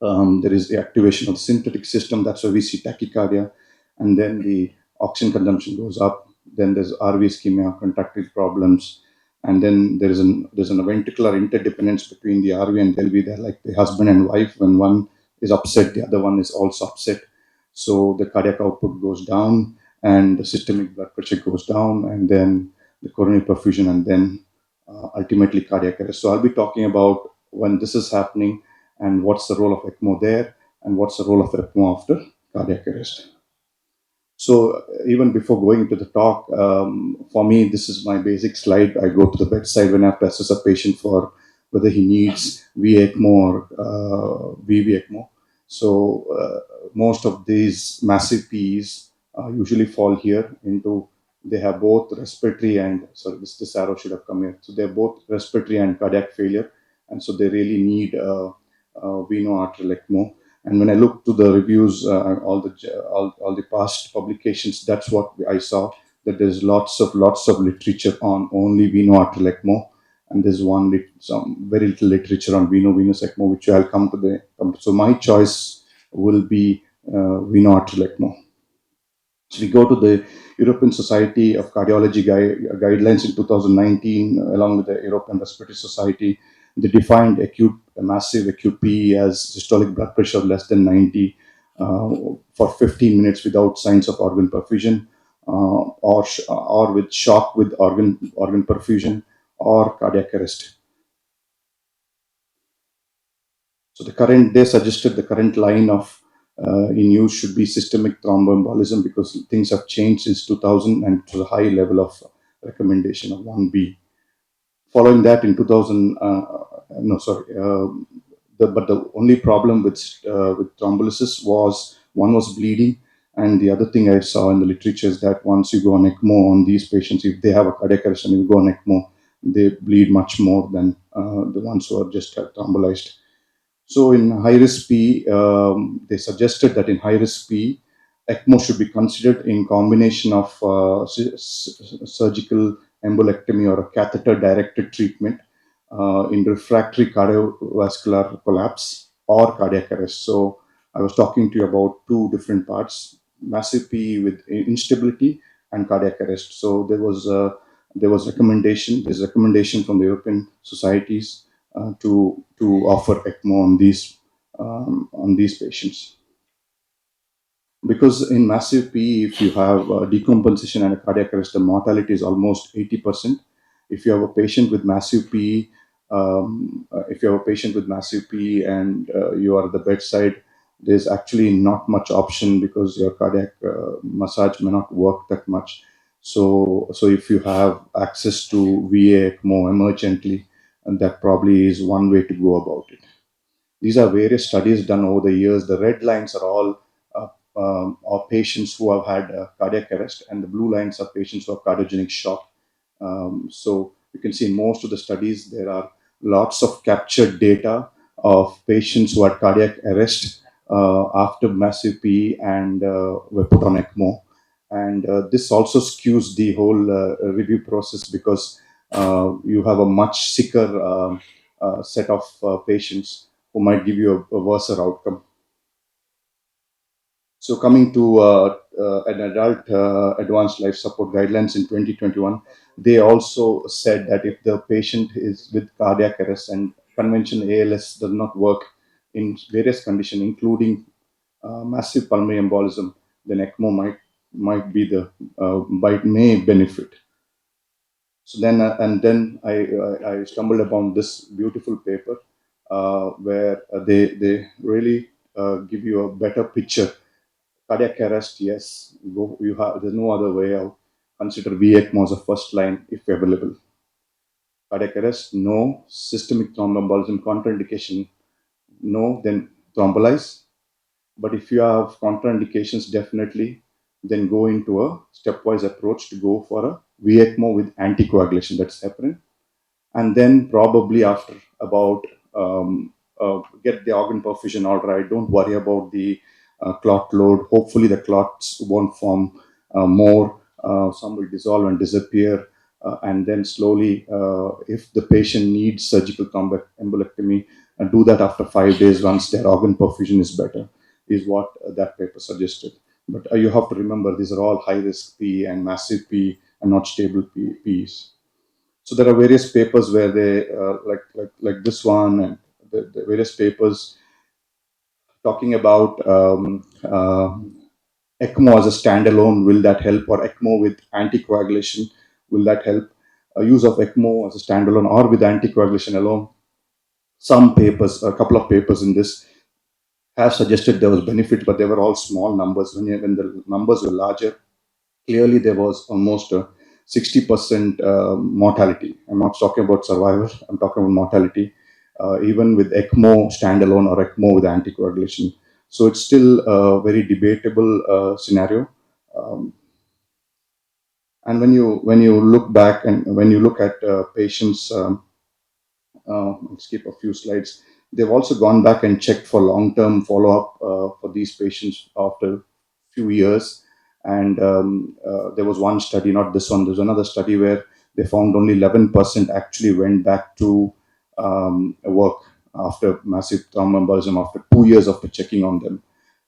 there is the activation of the sympathetic system. That's why we see tachycardia, and then the oxygen consumption goes up. Then there's RV ischemia, contractile problems, and then there's a ventricular interdependence between the RV and LV. They're like the husband and wife. When one is upset, the other one is also upset. So the cardiac output goes down, and the systemic blood pressure goes down, and then the coronary perfusion, and then ultimately cardiac arrest. So I'll be talking about when this is happening, and what's the role of ECMO there, and what's the role of ECMO after cardiac arrest. So even before going to the talk, for me, this is my basic slide. I go to the bedside when I have to assess a patient for whether he needs VECMO or VV ECMO. So most of these massive PEs usually fall here into, they have both respiratory and, sorry, this arrow should have come here. So they're both respiratory and cardiac failure. And so they really need veno arterial ECMO. And when I look to the reviews, all the past publications, that's what I saw. That there's lots of literature on only veno arterial ECMO, and there's some very little literature on venous ECMO, which I'll come to. So my choice will be veno arterial ECMO. So we go to the European Society of Cardiology guidelines in 2019, along with the European Respiratory Society. They defined massive acute PE as systolic blood pressure of less than 90 for 15 minutes without signs of organ perfusion, or with shock with organ perfusion, or cardiac arrest. So they suggested the current line of in use should be systemic thromboembolism because things have changed since 2000 and to a high level of recommendation of 1B. Following that in 2000, no, sorry, but the only problem with thrombolysis was one was bleeding, and the other thing I saw in the literature is that once you go on ECMO on these patients, if they have a cardiac arrest and you go on ECMO, they bleed much more than the ones who are just thrombolized. So in high risk P, they suggested that in high risk P, ECMO should be considered in combination of surgical embolectomy or a catheter directed treatment in refractory cardiovascular collapse or cardiac arrest. So I was talking to you about two different parts: massive P with instability and cardiac arrest. So there's recommendation from the European societies to offer ECMO on these patients. Because in massive PE, if you have decompensation and a cardiac arrest, the mortality is almost 80%. If you have a patient with massive PE, if you have a patient with massive PE and you are at the bedside, there's actually not much option because your cardiac massage may not work that much. So if you have access to VA ECMO emergently, and that probably is one way to go about it. These are various studies done over the years. The red lines are all are patients who have had cardiac arrest, and the blue lines are patients who have cardiogenic shock. So you can see in most of the studies there are lots of captured data of patients who had cardiac arrest after massive PE and were put on ECMO. And this also skews the whole review process because you have a much sicker set of patients who might give you a worse outcome. So coming to an adult advanced life support guidelines in 2021, they also said that if the patient is with cardiac arrest and conventional ALS does not work in various conditions, including massive pulmonary embolism, then ECMO might be the may benefit. So then and then I stumbled upon this beautiful paper where they really give you a better picture. Cardiac arrest, yes, go, you have, there's no other way out. Consider VECMO as a first line if available. Cardiac arrest, no. Systemic thromboembolism contraindication, no. Then thrombolize. But if you have contraindications, definitely, then go into a stepwise approach to go for a VECMO with anticoagulation. That's heparin. And then probably after about get the organ perfusion all right. Don't worry about the clot load. Hopefully the clots won't form more. Some will dissolve and disappear. And then slowly, if the patient needs surgical embolectomy, do that after 5 days once their organ perfusion is better, is what that paper suggested. But you have to remember these are all high risk P and massive P and not stable Ps. So there are various papers where they like this one and the various papers talking about ECMO as a standalone. Will that help? Or ECMO with anticoagulation, will that help? Use of ECMO as a standalone or with anticoagulation alone. Some papers, a couple of papers in this have suggested there was benefit, but they were all small numbers. When the numbers were larger, clearly there was almost a 60% mortality. I'm not talking about survival, I'm talking about mortality, even with ECMO standalone or ECMO with anticoagulation. So it's still a very debatable scenario. Um, and when you look back and when you look at patients, I'll skip a few slides. They've also gone back and checked for long-term follow-up for these patients after a few years. And there was one study, not this one, there's another study where they found only 11% actually went back to work after massive thromboembolism after 2 years after checking on them.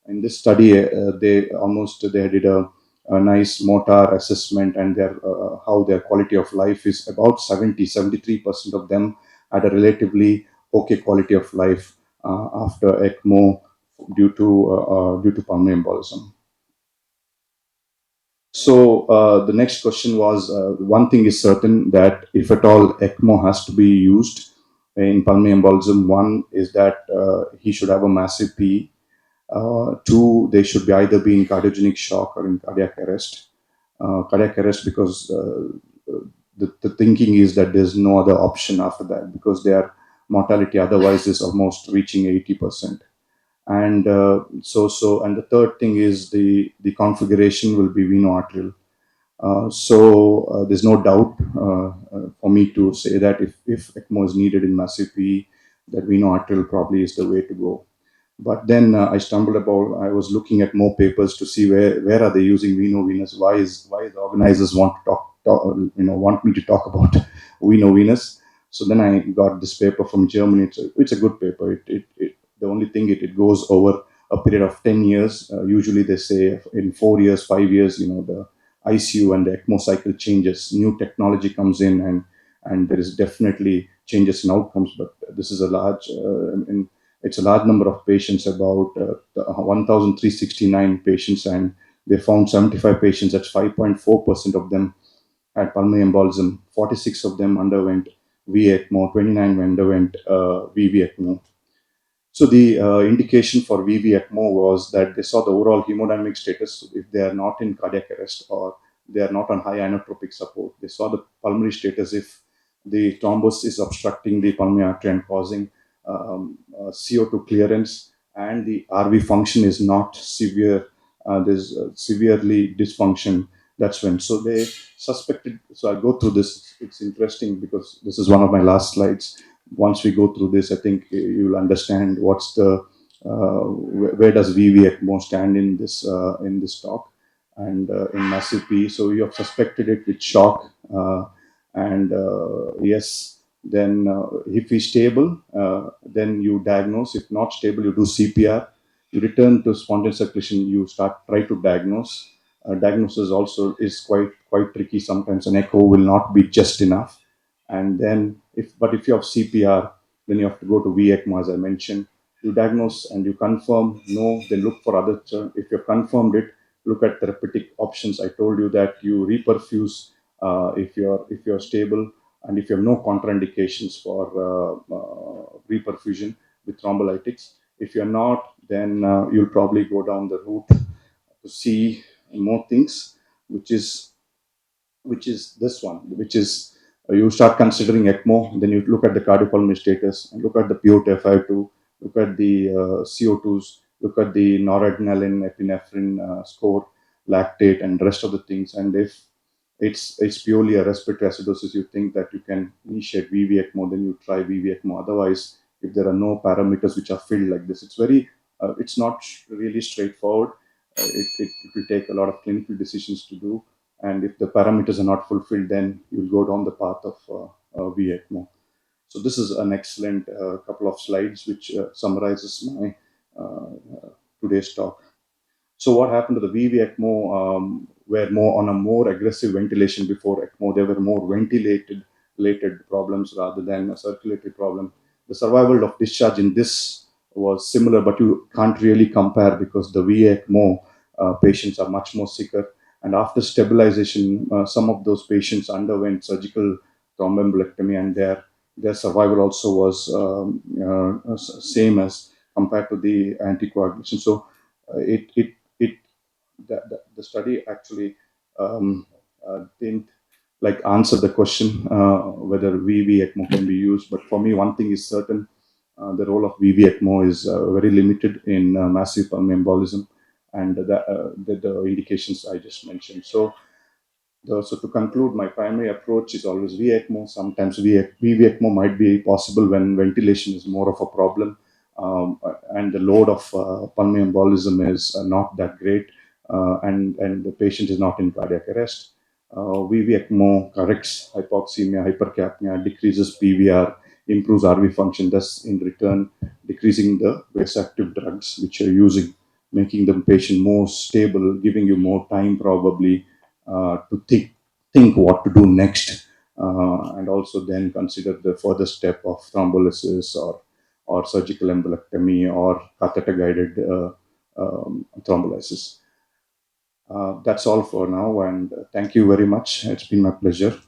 In this study, they did a nice motor assessment and their how their quality of life is about 73% of them had a relatively okay quality of life after ECMO due to pulmonary embolism. So the next question was one thing is certain that if at all ECMO has to be used, in pulmonary embolism. One is that he should have a massive PE. Two, they should be either be in cardiogenic shock or in cardiac arrest. Cardiac arrest because the thinking is that there's no other option after that because their mortality otherwise is almost reaching 80%. And and the third thing is the configuration will be veno-arterial. There's no doubt for me to say that if ECMO is needed in massive PE, that veno-arterial probably is the way to go. But then I stumbled about. I was looking at more papers to see where are they using veno-venous. Why the organizers want to want me to talk about veno-venous. So then I got this paper from Germany. It's a good paper. The only thing it goes over a period of 10 years. Usually they say in 4 years, 5 years, the ICU and the ECMO cycle changes. New technology comes in and there is definitely changes in outcomes. But this is a large, it's a large number of patients, about 1,369 patients, and they found 75 patients, that's 5.4% of them had pulmonary embolism. 46 of them underwent VECMO, 29 underwent VV-ECMO. So the indication for VV ECMO was that they saw the overall hemodynamic status if they are not in cardiac arrest or they are not on high inotropic support. They saw the pulmonary status if the thrombus is obstructing the pulmonary artery and causing CO2 clearance, and the RV function is not severe. There's severely dysfunction. That's when. So they suspected. So I go through this. It's interesting because this is one of my last slides. Once we go through this, I think you'll understand what's the where does VV ECMO stand in this talk and in massive P. So you have suspected it with shock, and yes, then if he's stable, then you diagnose. If not stable, you do CPR. You return to spontaneous circulation. You try to diagnose. Diagnosis also is quite tricky. Sometimes an echo will not be just enough, and then if you have CPR, then you have to go to VECMO as I mentioned. You diagnose and you confirm no, then look for other. If you've confirmed it, look at therapeutic options. I told you that you reperfuse if you're stable and if you have no contraindications for reperfusion with thrombolytics. If you're not, then you'll probably go down the route to see more things, which is this one, which is you start considering ECMO, then you look at the cardiopulmonary status, and look at the PO2, look at the CO2s, look at the noradrenaline, epinephrine score, lactate, and rest of the things. And if it's purely a respiratory acidosis, you think that you can initiate VV ECMO, then you try VV ECMO. Otherwise, if there are no parameters which are filled like this, it's not really straightforward. It will take a lot of clinical decisions to do, and if the parameters are not fulfilled, then you'll go down the path of VECMO. So this is an excellent couple of slides which summarizes my today's talk. So what happened to the VV ECMO were more on a more aggressive ventilation before ECMO. They were more ventilated related problems rather than a circulatory problem. The survival of discharge in this was similar, but you can't really compare because the VV ECMO patients are much more sicker. And after stabilization, some of those patients underwent surgical thromboembolectomy, and their survival also was same as compared to the anticoagulation. So it the study actually didn't like answer the question whether VV ECMO can be used. But for me, one thing is certain: the role of VV ECMO is very limited in massive pulmonary embolism, and the indications I just mentioned. So to conclude, my primary approach is always VECMO. Sometimes VECMO might be possible when ventilation is more of a problem, and the load of pulmonary embolism is not that great, and the patient is not in cardiac arrest. VECMO corrects hypoxemia, hypercapnia, decreases PVR, improves RV function, thus in return decreasing the vasoactive drugs which you're using, making the patient more stable, giving you more time probably to think what to do next, and also then consider the further step of thrombolysis or surgical embolectomy or catheter guided thrombolysis. That's all for now, and thank you very much. It's been my pleasure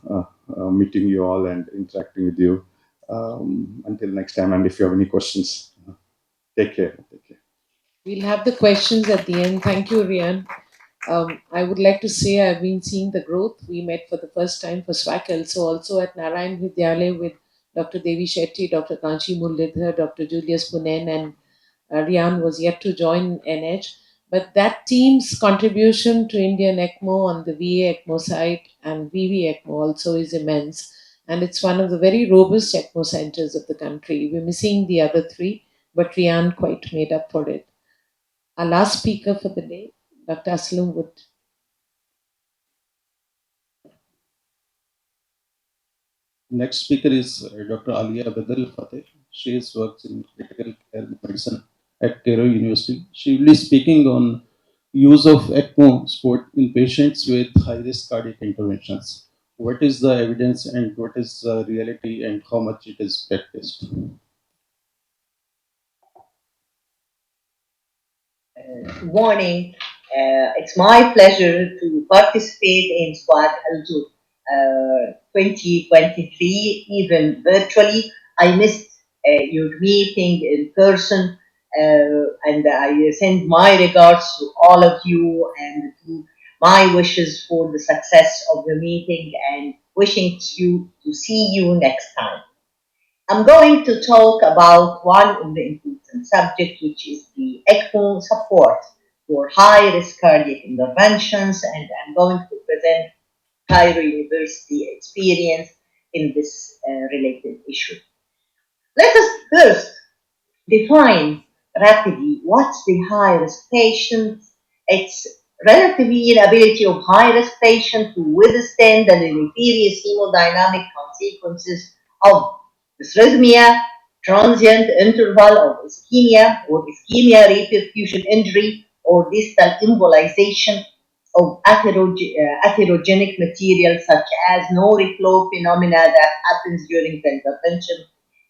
meeting you all and interacting with you. Until next time, and if you have any questions, take care. Take care. We'll have the questions at the end. Thank you, Rian. I would like to say I've been seeing the growth. We met for the first time for SWACL, so also at Narayan Vidyalaya with Dr. Devi Shetty, Dr. Kanchi Murlidhar, Dr. Julius Punen, and Rian was yet to join NH. But that team's contribution to Indian ECMO on the VA ECMO side and VV ECMO also is immense. And it's one of the very robust ECMO centers of the country. We're missing the other three, but Rian quite made up for it. Our last speaker for the day, Dr. Aslam would. Next speaker is Dr. Alia Badal Fateh. She works in critical care medicine at Cairo University. She will be speaking on use of ECMO support in patients with high-risk cardiac interventions. What is the evidence and what is the reality and how much it is practiced? Good morning. It's my pleasure to participate in SWAT Aljo 2023, even virtually. I missed your meeting in person, and I send my regards to all of you and to my wishes for the success of the meeting and wishing you to see you next time. I'm going to talk about one of the important subjects, which is the ECMO support for high-risk cardiac interventions, and I'm going to present Cairo University experience in this related issue. Let us first define rapidly what's the high-risk patient. It's relatively inability of high-risk patient to withstand the deleterious hemodynamic consequences of dysrhythmia, transient interval of ischemia or ischemia reperfusion injury or distal embolization of atherogenic material such as no reflow phenomena that happens during the intervention.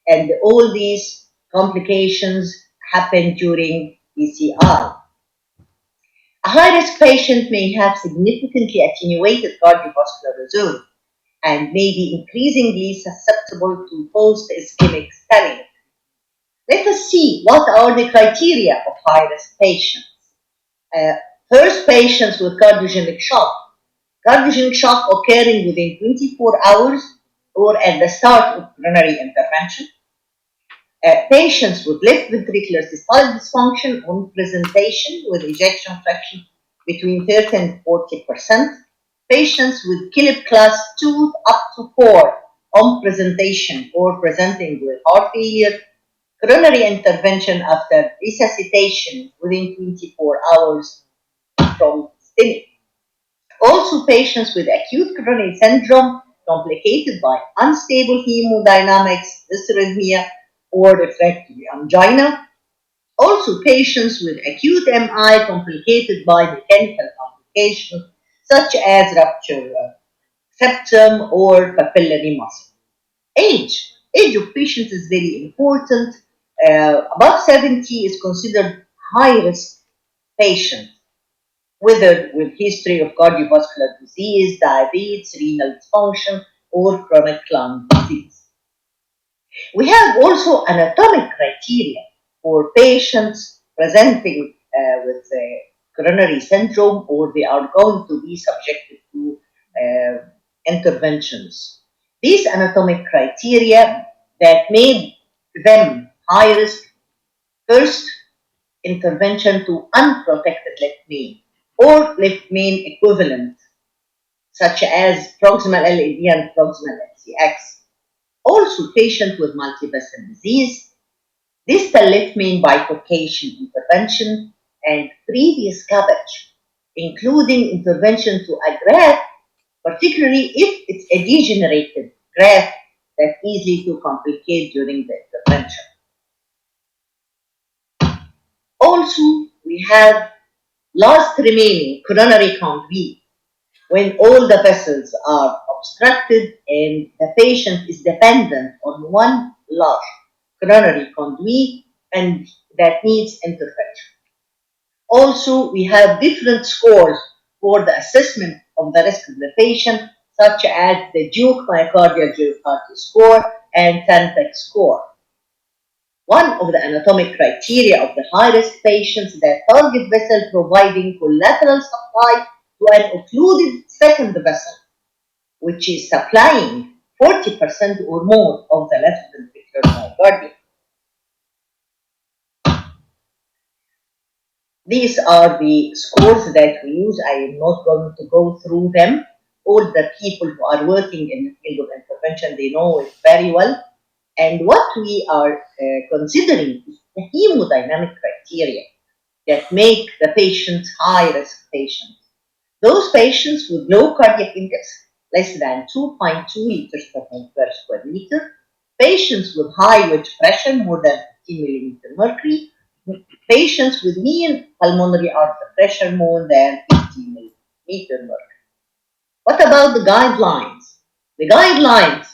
And all these complications happen during PCI. A high risk patient may have significantly attenuated cardiovascular reserve and may be increasingly susceptible to post ischemic stunning. Let us see what are the criteria of high risk patients. Uh, First, patients with cardiogenic shock. Cardiogenic shock occurring within 24 hours or at the start of coronary intervention. Patients with left ventricular systolic dysfunction on presentation with ejection fraction between 30 and 40%. Patients with Killip class 2 up to 4 on presentation or presenting with heart failure. Coronary intervention after resuscitation within 24 hours from STEMI. Also, patients with acute coronary syndrome complicated by unstable hemodynamics, dysrhythmia, or refractory angina. Also, patients with acute MI complicated by mechanical complications such as rupture septum or papillary muscle. Age of patients is very important. Above 70 is considered high risk patient, whether with history of cardiovascular disease, diabetes, renal dysfunction, or chronic lung disease. We have also anatomic criteria for patients presenting with coronary syndrome or they are going to be subjected to interventions. These anatomic criteria that made them high risk: first, intervention to unprotected left main or left main equivalent, such as proximal LAD and proximal LCX. Also, patient with multivessel disease, distal left main bifurcation intervention, and previous coverage, including intervention to a graft, particularly if it's a degenerated graft that's easy to complicate during the intervention. Also, we have last remaining coronary conduit when all the vessels are obstructed and the patient is dependent on one large coronary conduit and that needs intervention. Also, we have different scores for the assessment of the risk of the patient, such as the Duke myocardial Geopathy score and Tanpec score. One of the anatomic criteria of the high-risk patients that target vessel providing collateral supply to an occluded second vessel, which is supplying 40% or more of the left ventricular myocardium. These are the scores that we use. I am not going to go through them. All the people who are working in the field of intervention, they know it very well. And what we are considering is the hemodynamic criteria that make the patients high-risk patients. Those patients with low cardiac index, less than 2.2 liters per minute per square meter, patients with high wedge pressure, more than 15 millimeter mercury, patients with mean pulmonary artery pressure, more than 15 millimeter mercury. What about the guidelines? The guidelines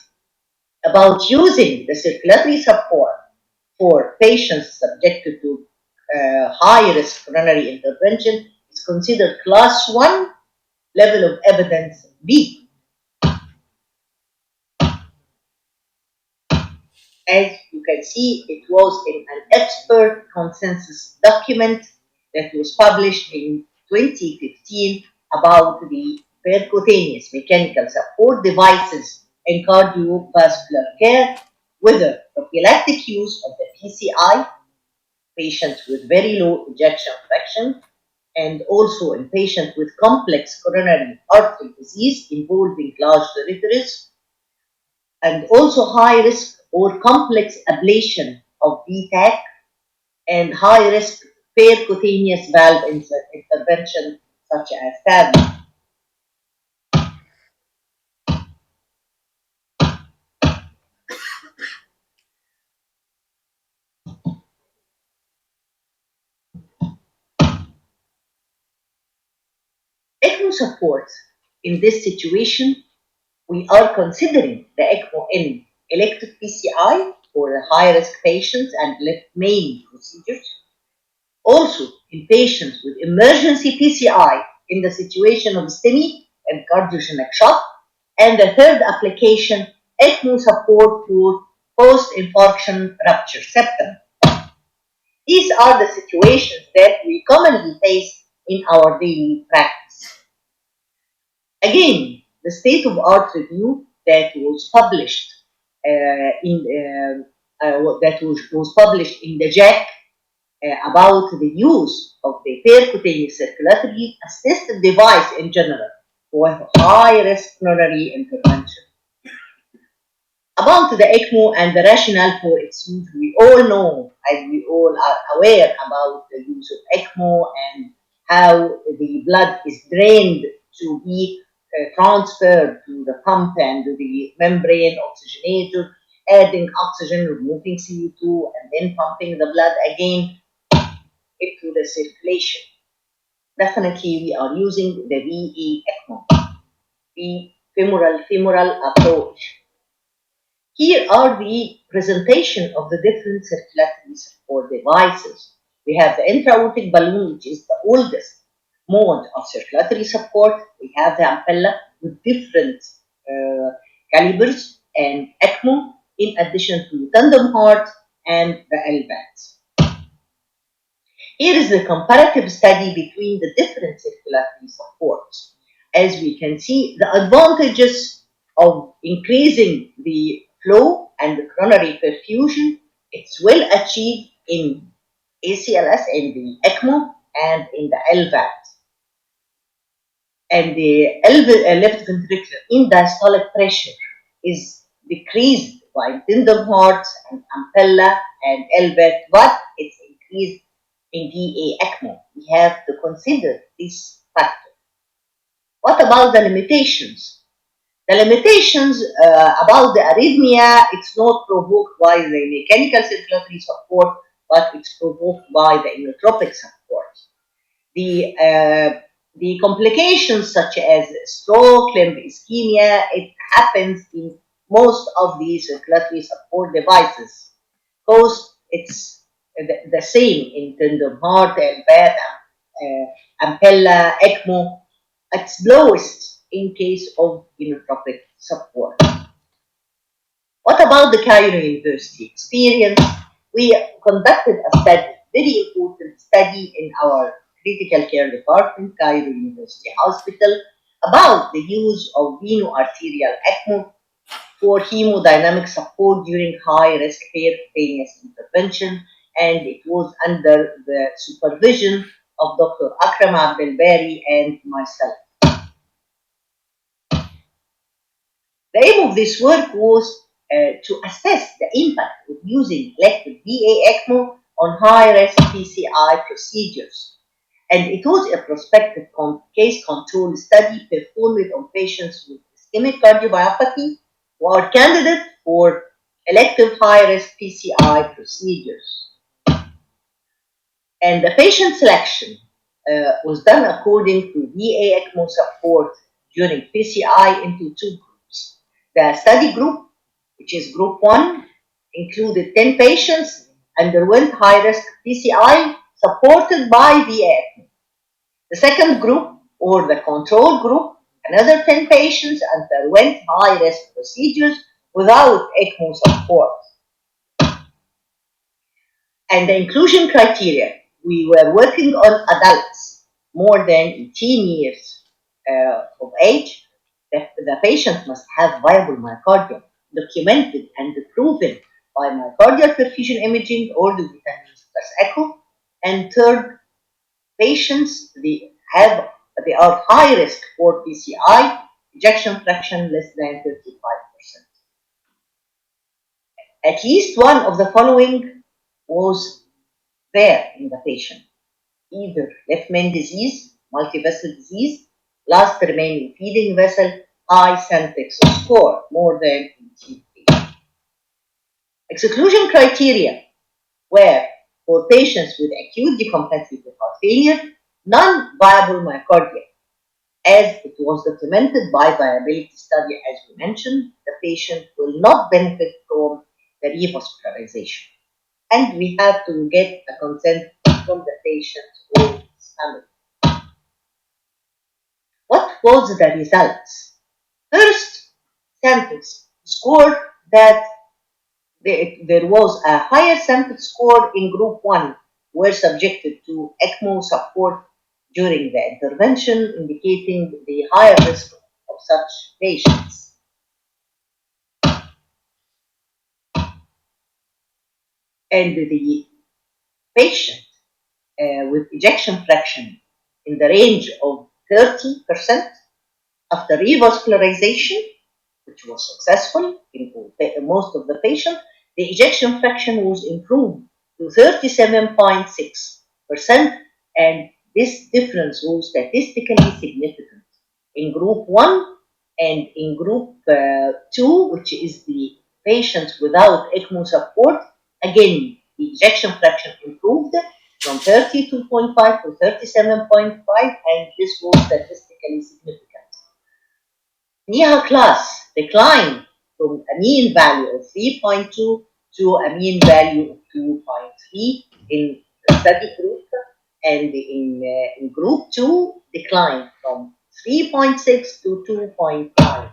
about using the circulatory support for patients subjected to high risk coronary intervention is considered class 1, level of evidence B. As you can see, it was in an expert consensus document that was published in 2015 about the percutaneous mechanical support devices in cardiovascular care, whether prophylactic use of the PCI, patients with very low ejection fraction, and also in patients with complex coronary artery disease involving large territories, and also high risk or complex ablation of BTAC, and high risk percutaneous valve intervention such as TAVI. ECMO support in this situation, we are considering the ECMO in elective PCI for the high risk patients and left main procedures. Also, in patients with emergency PCI in the situation of STEMI and cardiogenic shock. And the third application, ECMO support for post-infarction rupture septum. These are the situations that we commonly face in our daily practice. Again, the state-of-art review that was published was published in the JAC about the use of the percutaneous circulatory assisted device in general for high risk coronary intervention. About the ECMO and the rationale for its use, we all know and we all are aware about the use of ECMO and how the blood is drained to be transferred to the pump and to the membrane oxygenator, adding oxygen, removing CO2, and then pumping the blood again into the circulation. Definitely, we are using the VE ECMO, the femoral approach. Here are the presentation of the different circulatory support devices. We have the intra-aortic balloon, which is the oldest mode of circulatory support. We have the Ampella with different calibers and ECMO, in addition to tandem heart and the LVADs. Here is the comparative study between the different circulatory supports. As we can see, the advantages of increasing the flow and the coronary perfusion, it's well achieved in ACLS, in the ECMO, and in the LVAD. And the left ventricular in diastolic pressure is decreased by tandem hearts and Ampella and LVAD, but it's increased in VA ECMO. We have to consider this factor. What about the limitations? The limitations about the arrhythmia, it's not provoked by the mechanical circulatory support, but it's provoked by the inotropic support. The complications such as stroke, limb ischemia, it happens in most of these circulatory support devices because it's the same in tandem heart, LVAD, Ampella, ECMO. It's lowest in case of inotropic support. What about the Cairo University experience? We conducted a study, very important study in our critical care department, Cairo University Hospital, about the use of veno-arterial ECMO for hemodynamic support during high-risk percutaneous intervention, and it was under the supervision of Dr. Akram Abdelbari and myself. The aim of this work was to assess the impact of using elective VA ECMO on high-risk PCI procedures. And it was a prospective case control study performed on patients with ischemic cardiomyopathy who are candidates for elective high-risk PCI procedures. And the patient selection was done according to VA ECMO support during PCI into two groups. The study group, which is group 1, included 10 patients, underwent high-risk PCI supported by VA ECMO. The second group, or the control group, another 10 patients underwent high-risk procedures without ECMO support. And the inclusion criteria, we were working on adults more than 18 years of age. The patient must have viable myocardium, documented and proven by myocardial perfusion imaging or the vitamins plus echo. And third, patients they are high risk for PCI, ejection fraction less than 35%. At least one of the following was there in the patient: either left main disease, multivessel disease, last remaining feeding vessel, high Centex score, more than 18. Exclusion criteria were for patients with acute decompensated heart failure, non-viable myocardium. As it was documented by viability study, as we mentioned, the patient will not benefit from the revascularization. And we have to get a consent from the patient or his family. What was the results? First, samples scored that there was a higher sample score in group 1 were subjected to ECMO support during the intervention, indicating the higher risk of such patients. And the patient with ejection fraction in the range of 30% after revascularization, which was successful in most of the patients, the ejection fraction was improved to 37.6%, and this difference was statistically significant in group 1 and in group 2, which is the patients without ECMO support. Again, the ejection fraction improved from 32.5 to 37.5, and this was statistically significant. NIHA class declined from a mean value of 3.2 to a mean value of 2.3 in the study group, and in group 2 declined from 3.6 to 2.5.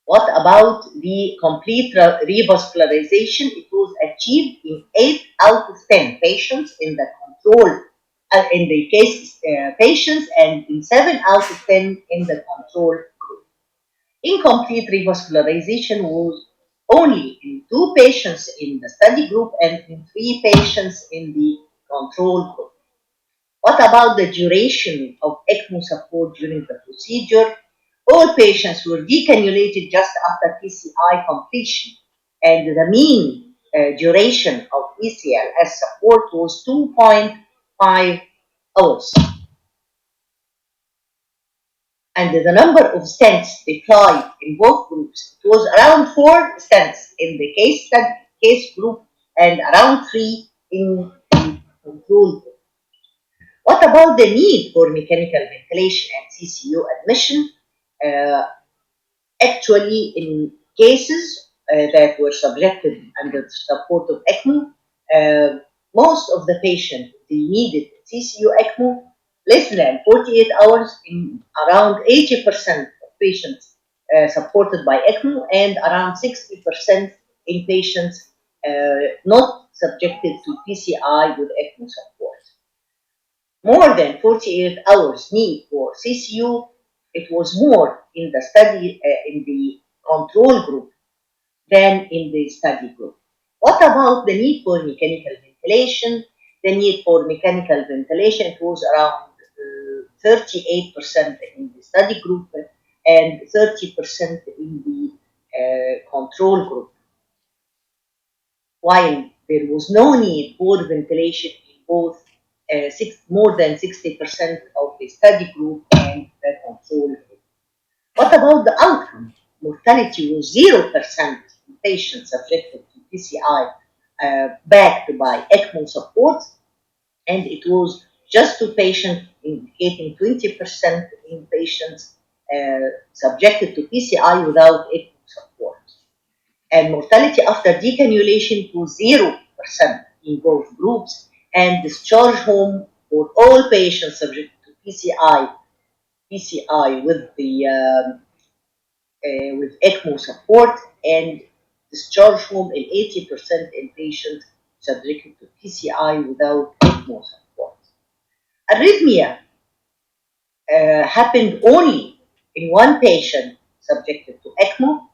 What about the complete revascularization? It was achieved in 8 out of 10 patients in the control, in the case patients, and in 7 out of 10 in the control group. Incomplete revascularization was only in 2 patients in the study group and in 3 patients in the control group. What about the duration of ECMO support during the procedure? All patients were decannulated just after PCI completion, and the mean duration of ECLS support was 2.5 hours. And the number of stents deployed in both groups, it was around 4 stents in the case group and around 3 in the control group. What about the need for mechanical ventilation and CCU admission? Uh, Actually, in cases that were subjected under the support of ECMO, most of the patients they needed CCU ECMO less than 48 hours in around 80% of patients supported by Ecmo, and around 60% in patients not subjected to PCI with Ecmo support. More than 48 hours need for CCU, it was more in the study, in the control group than in the study group. What about the need for mechanical ventilation? The need for mechanical ventilation it was around 38% in the study group and 30% in the control group, while there was no need for ventilation in both more than 60% of the study group and the control group. What about the outcome? Mortality was 0% in patients subjected to PCI backed by Ecmo support, and it was just two patients, indicating 20% in patients subjected to PCI without Ecmo support. And mortality after decannulation was 0% in both groups, and discharge home for all patients subject to PCI with ECMO support, and discharge home in 80% in patients subjected to PCI without ECMO support. Arrhythmia happened only in one patient subjected to ECMO.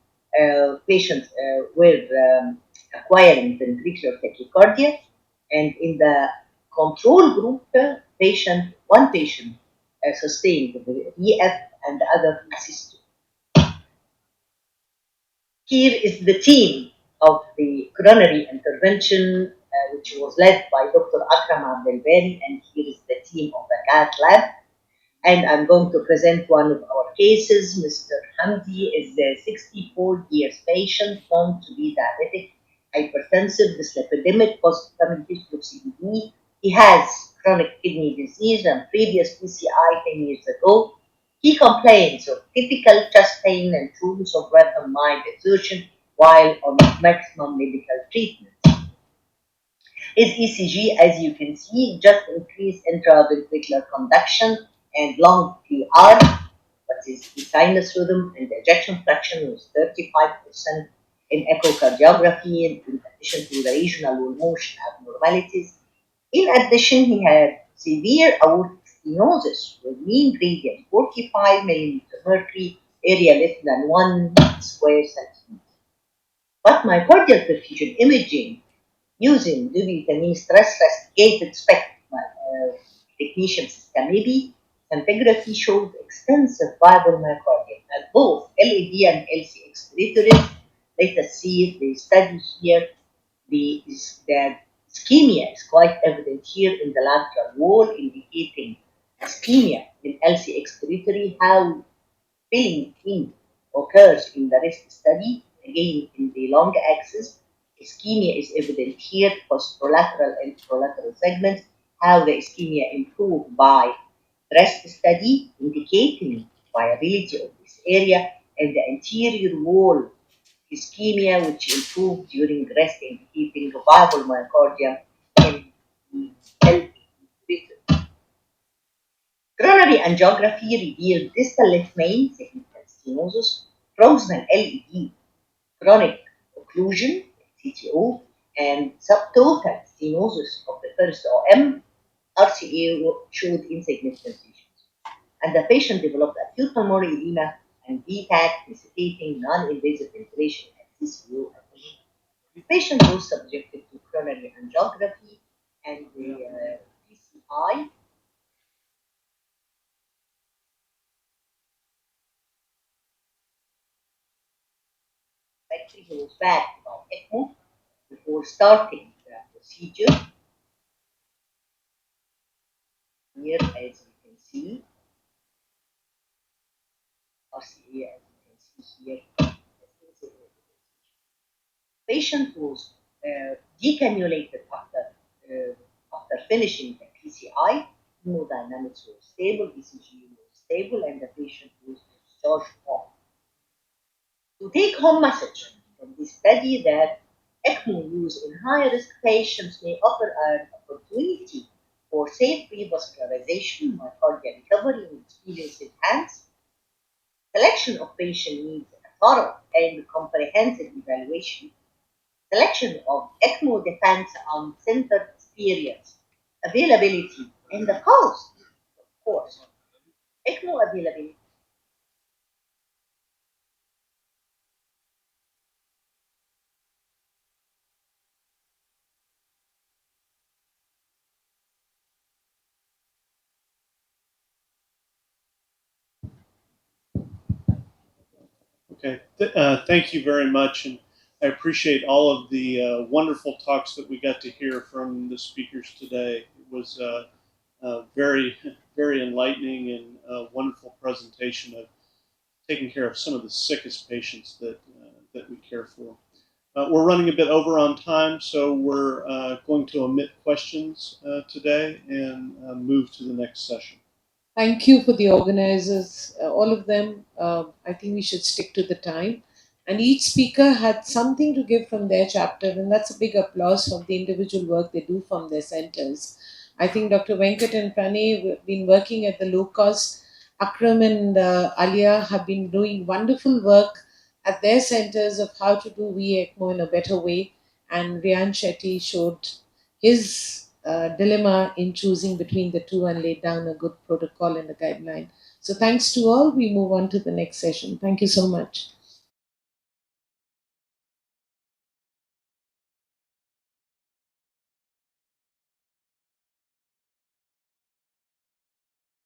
Patients were acquiring ventricular tachycardia, and in the control group, one patient sustained the VF and the other assisted. Here is the team of the coronary intervention, which was led by Dr. Akram Abdelbari, and here is the team of the cath lab. And I'm going to present one of our cases. Mr. Hamdi is a 64 years patient, known to be diabetic, hypertensive, dyslipidemic, post-fermentation of CBD. He has chronic kidney disease and previous PCI 10 years ago. He complains of typical chest pain and tremors of rather mild exertion while on maximum medical treatment. His ECG, as you can see, just increased intraventricular conduction and long PR, but his sinus rhythm and the ejection fraction was 35% in echocardiography, in addition to the regional wall motion abnormalities. In addition, he had severe aortic stenosis with mean gradient 45 millimeter mercury, area less than 1 square centimeter. But myocardial perfusion imaging using vitamin stress replicated spectrum technetium system maybe scintigraphy showed extensive viable myocardium at both LED and LCX territories. Let us see the study here. The ischemia is quite evident here in the lateral wall, indicating ischemia in LCX territory. How filling in occurs in the rest study, again in the long axis. Ischemia is evident here, posterolateral and prolateral segments. How the ischemia improved by rest study, indicating viability of this area, and the anterior wall ischemia, which improved during rest, indicating viable myocardium in the healthy. Coronary angiography revealed distal left main significant stenosis, proximal LED, chronic occlusion, CTO, and subtotal stenosis of the first OM. RCA showed insignificant lesions. And the patient developed acute pulmonary edema and VTAC, necessitating non-invasive ventilation at CCU. The patient was subjected to coronary angiography and the PCI. Actually, he was backed by Ecmo before starting the procedure. Here, as you can see, RCA, as you can see here, patient was decannulated after finishing the PCI. Hemodynamics was stable, ECG was stable, and the patient was discharged home. To take home message from this study that ECMO use in high-risk patients may offer an opportunity for safe revascularization, myocardial recovery in experienced hands. Selection of patient needs a thorough and comprehensive evaluation. Selection of Ecmo depends on center experience, availability, and the cost, of course. Ecmo availability. Okay, thank you very much, and I appreciate all of the wonderful talks that we got to hear from the speakers today. It was very, very enlightening and wonderful presentation of taking care of some of the sickest patients that we care for. We're running a bit over on time, so we're going to omit questions today and move to the next session. Thank you for the organizers, all of them. I think we should stick to the time. And each speaker had something to give from their chapter, and that's a big applause for the individual work they do from their centers. I think Dr. Venkat and Pranay have been working at the low cost. Akram and Alia have been doing wonderful work at their centers of how to do VECMO in a better way. And Ryan Shetty showed his dilemma in choosing between the two and laid down a good protocol and a guideline. So, thanks to all. We move on to the next session. Thank you so much.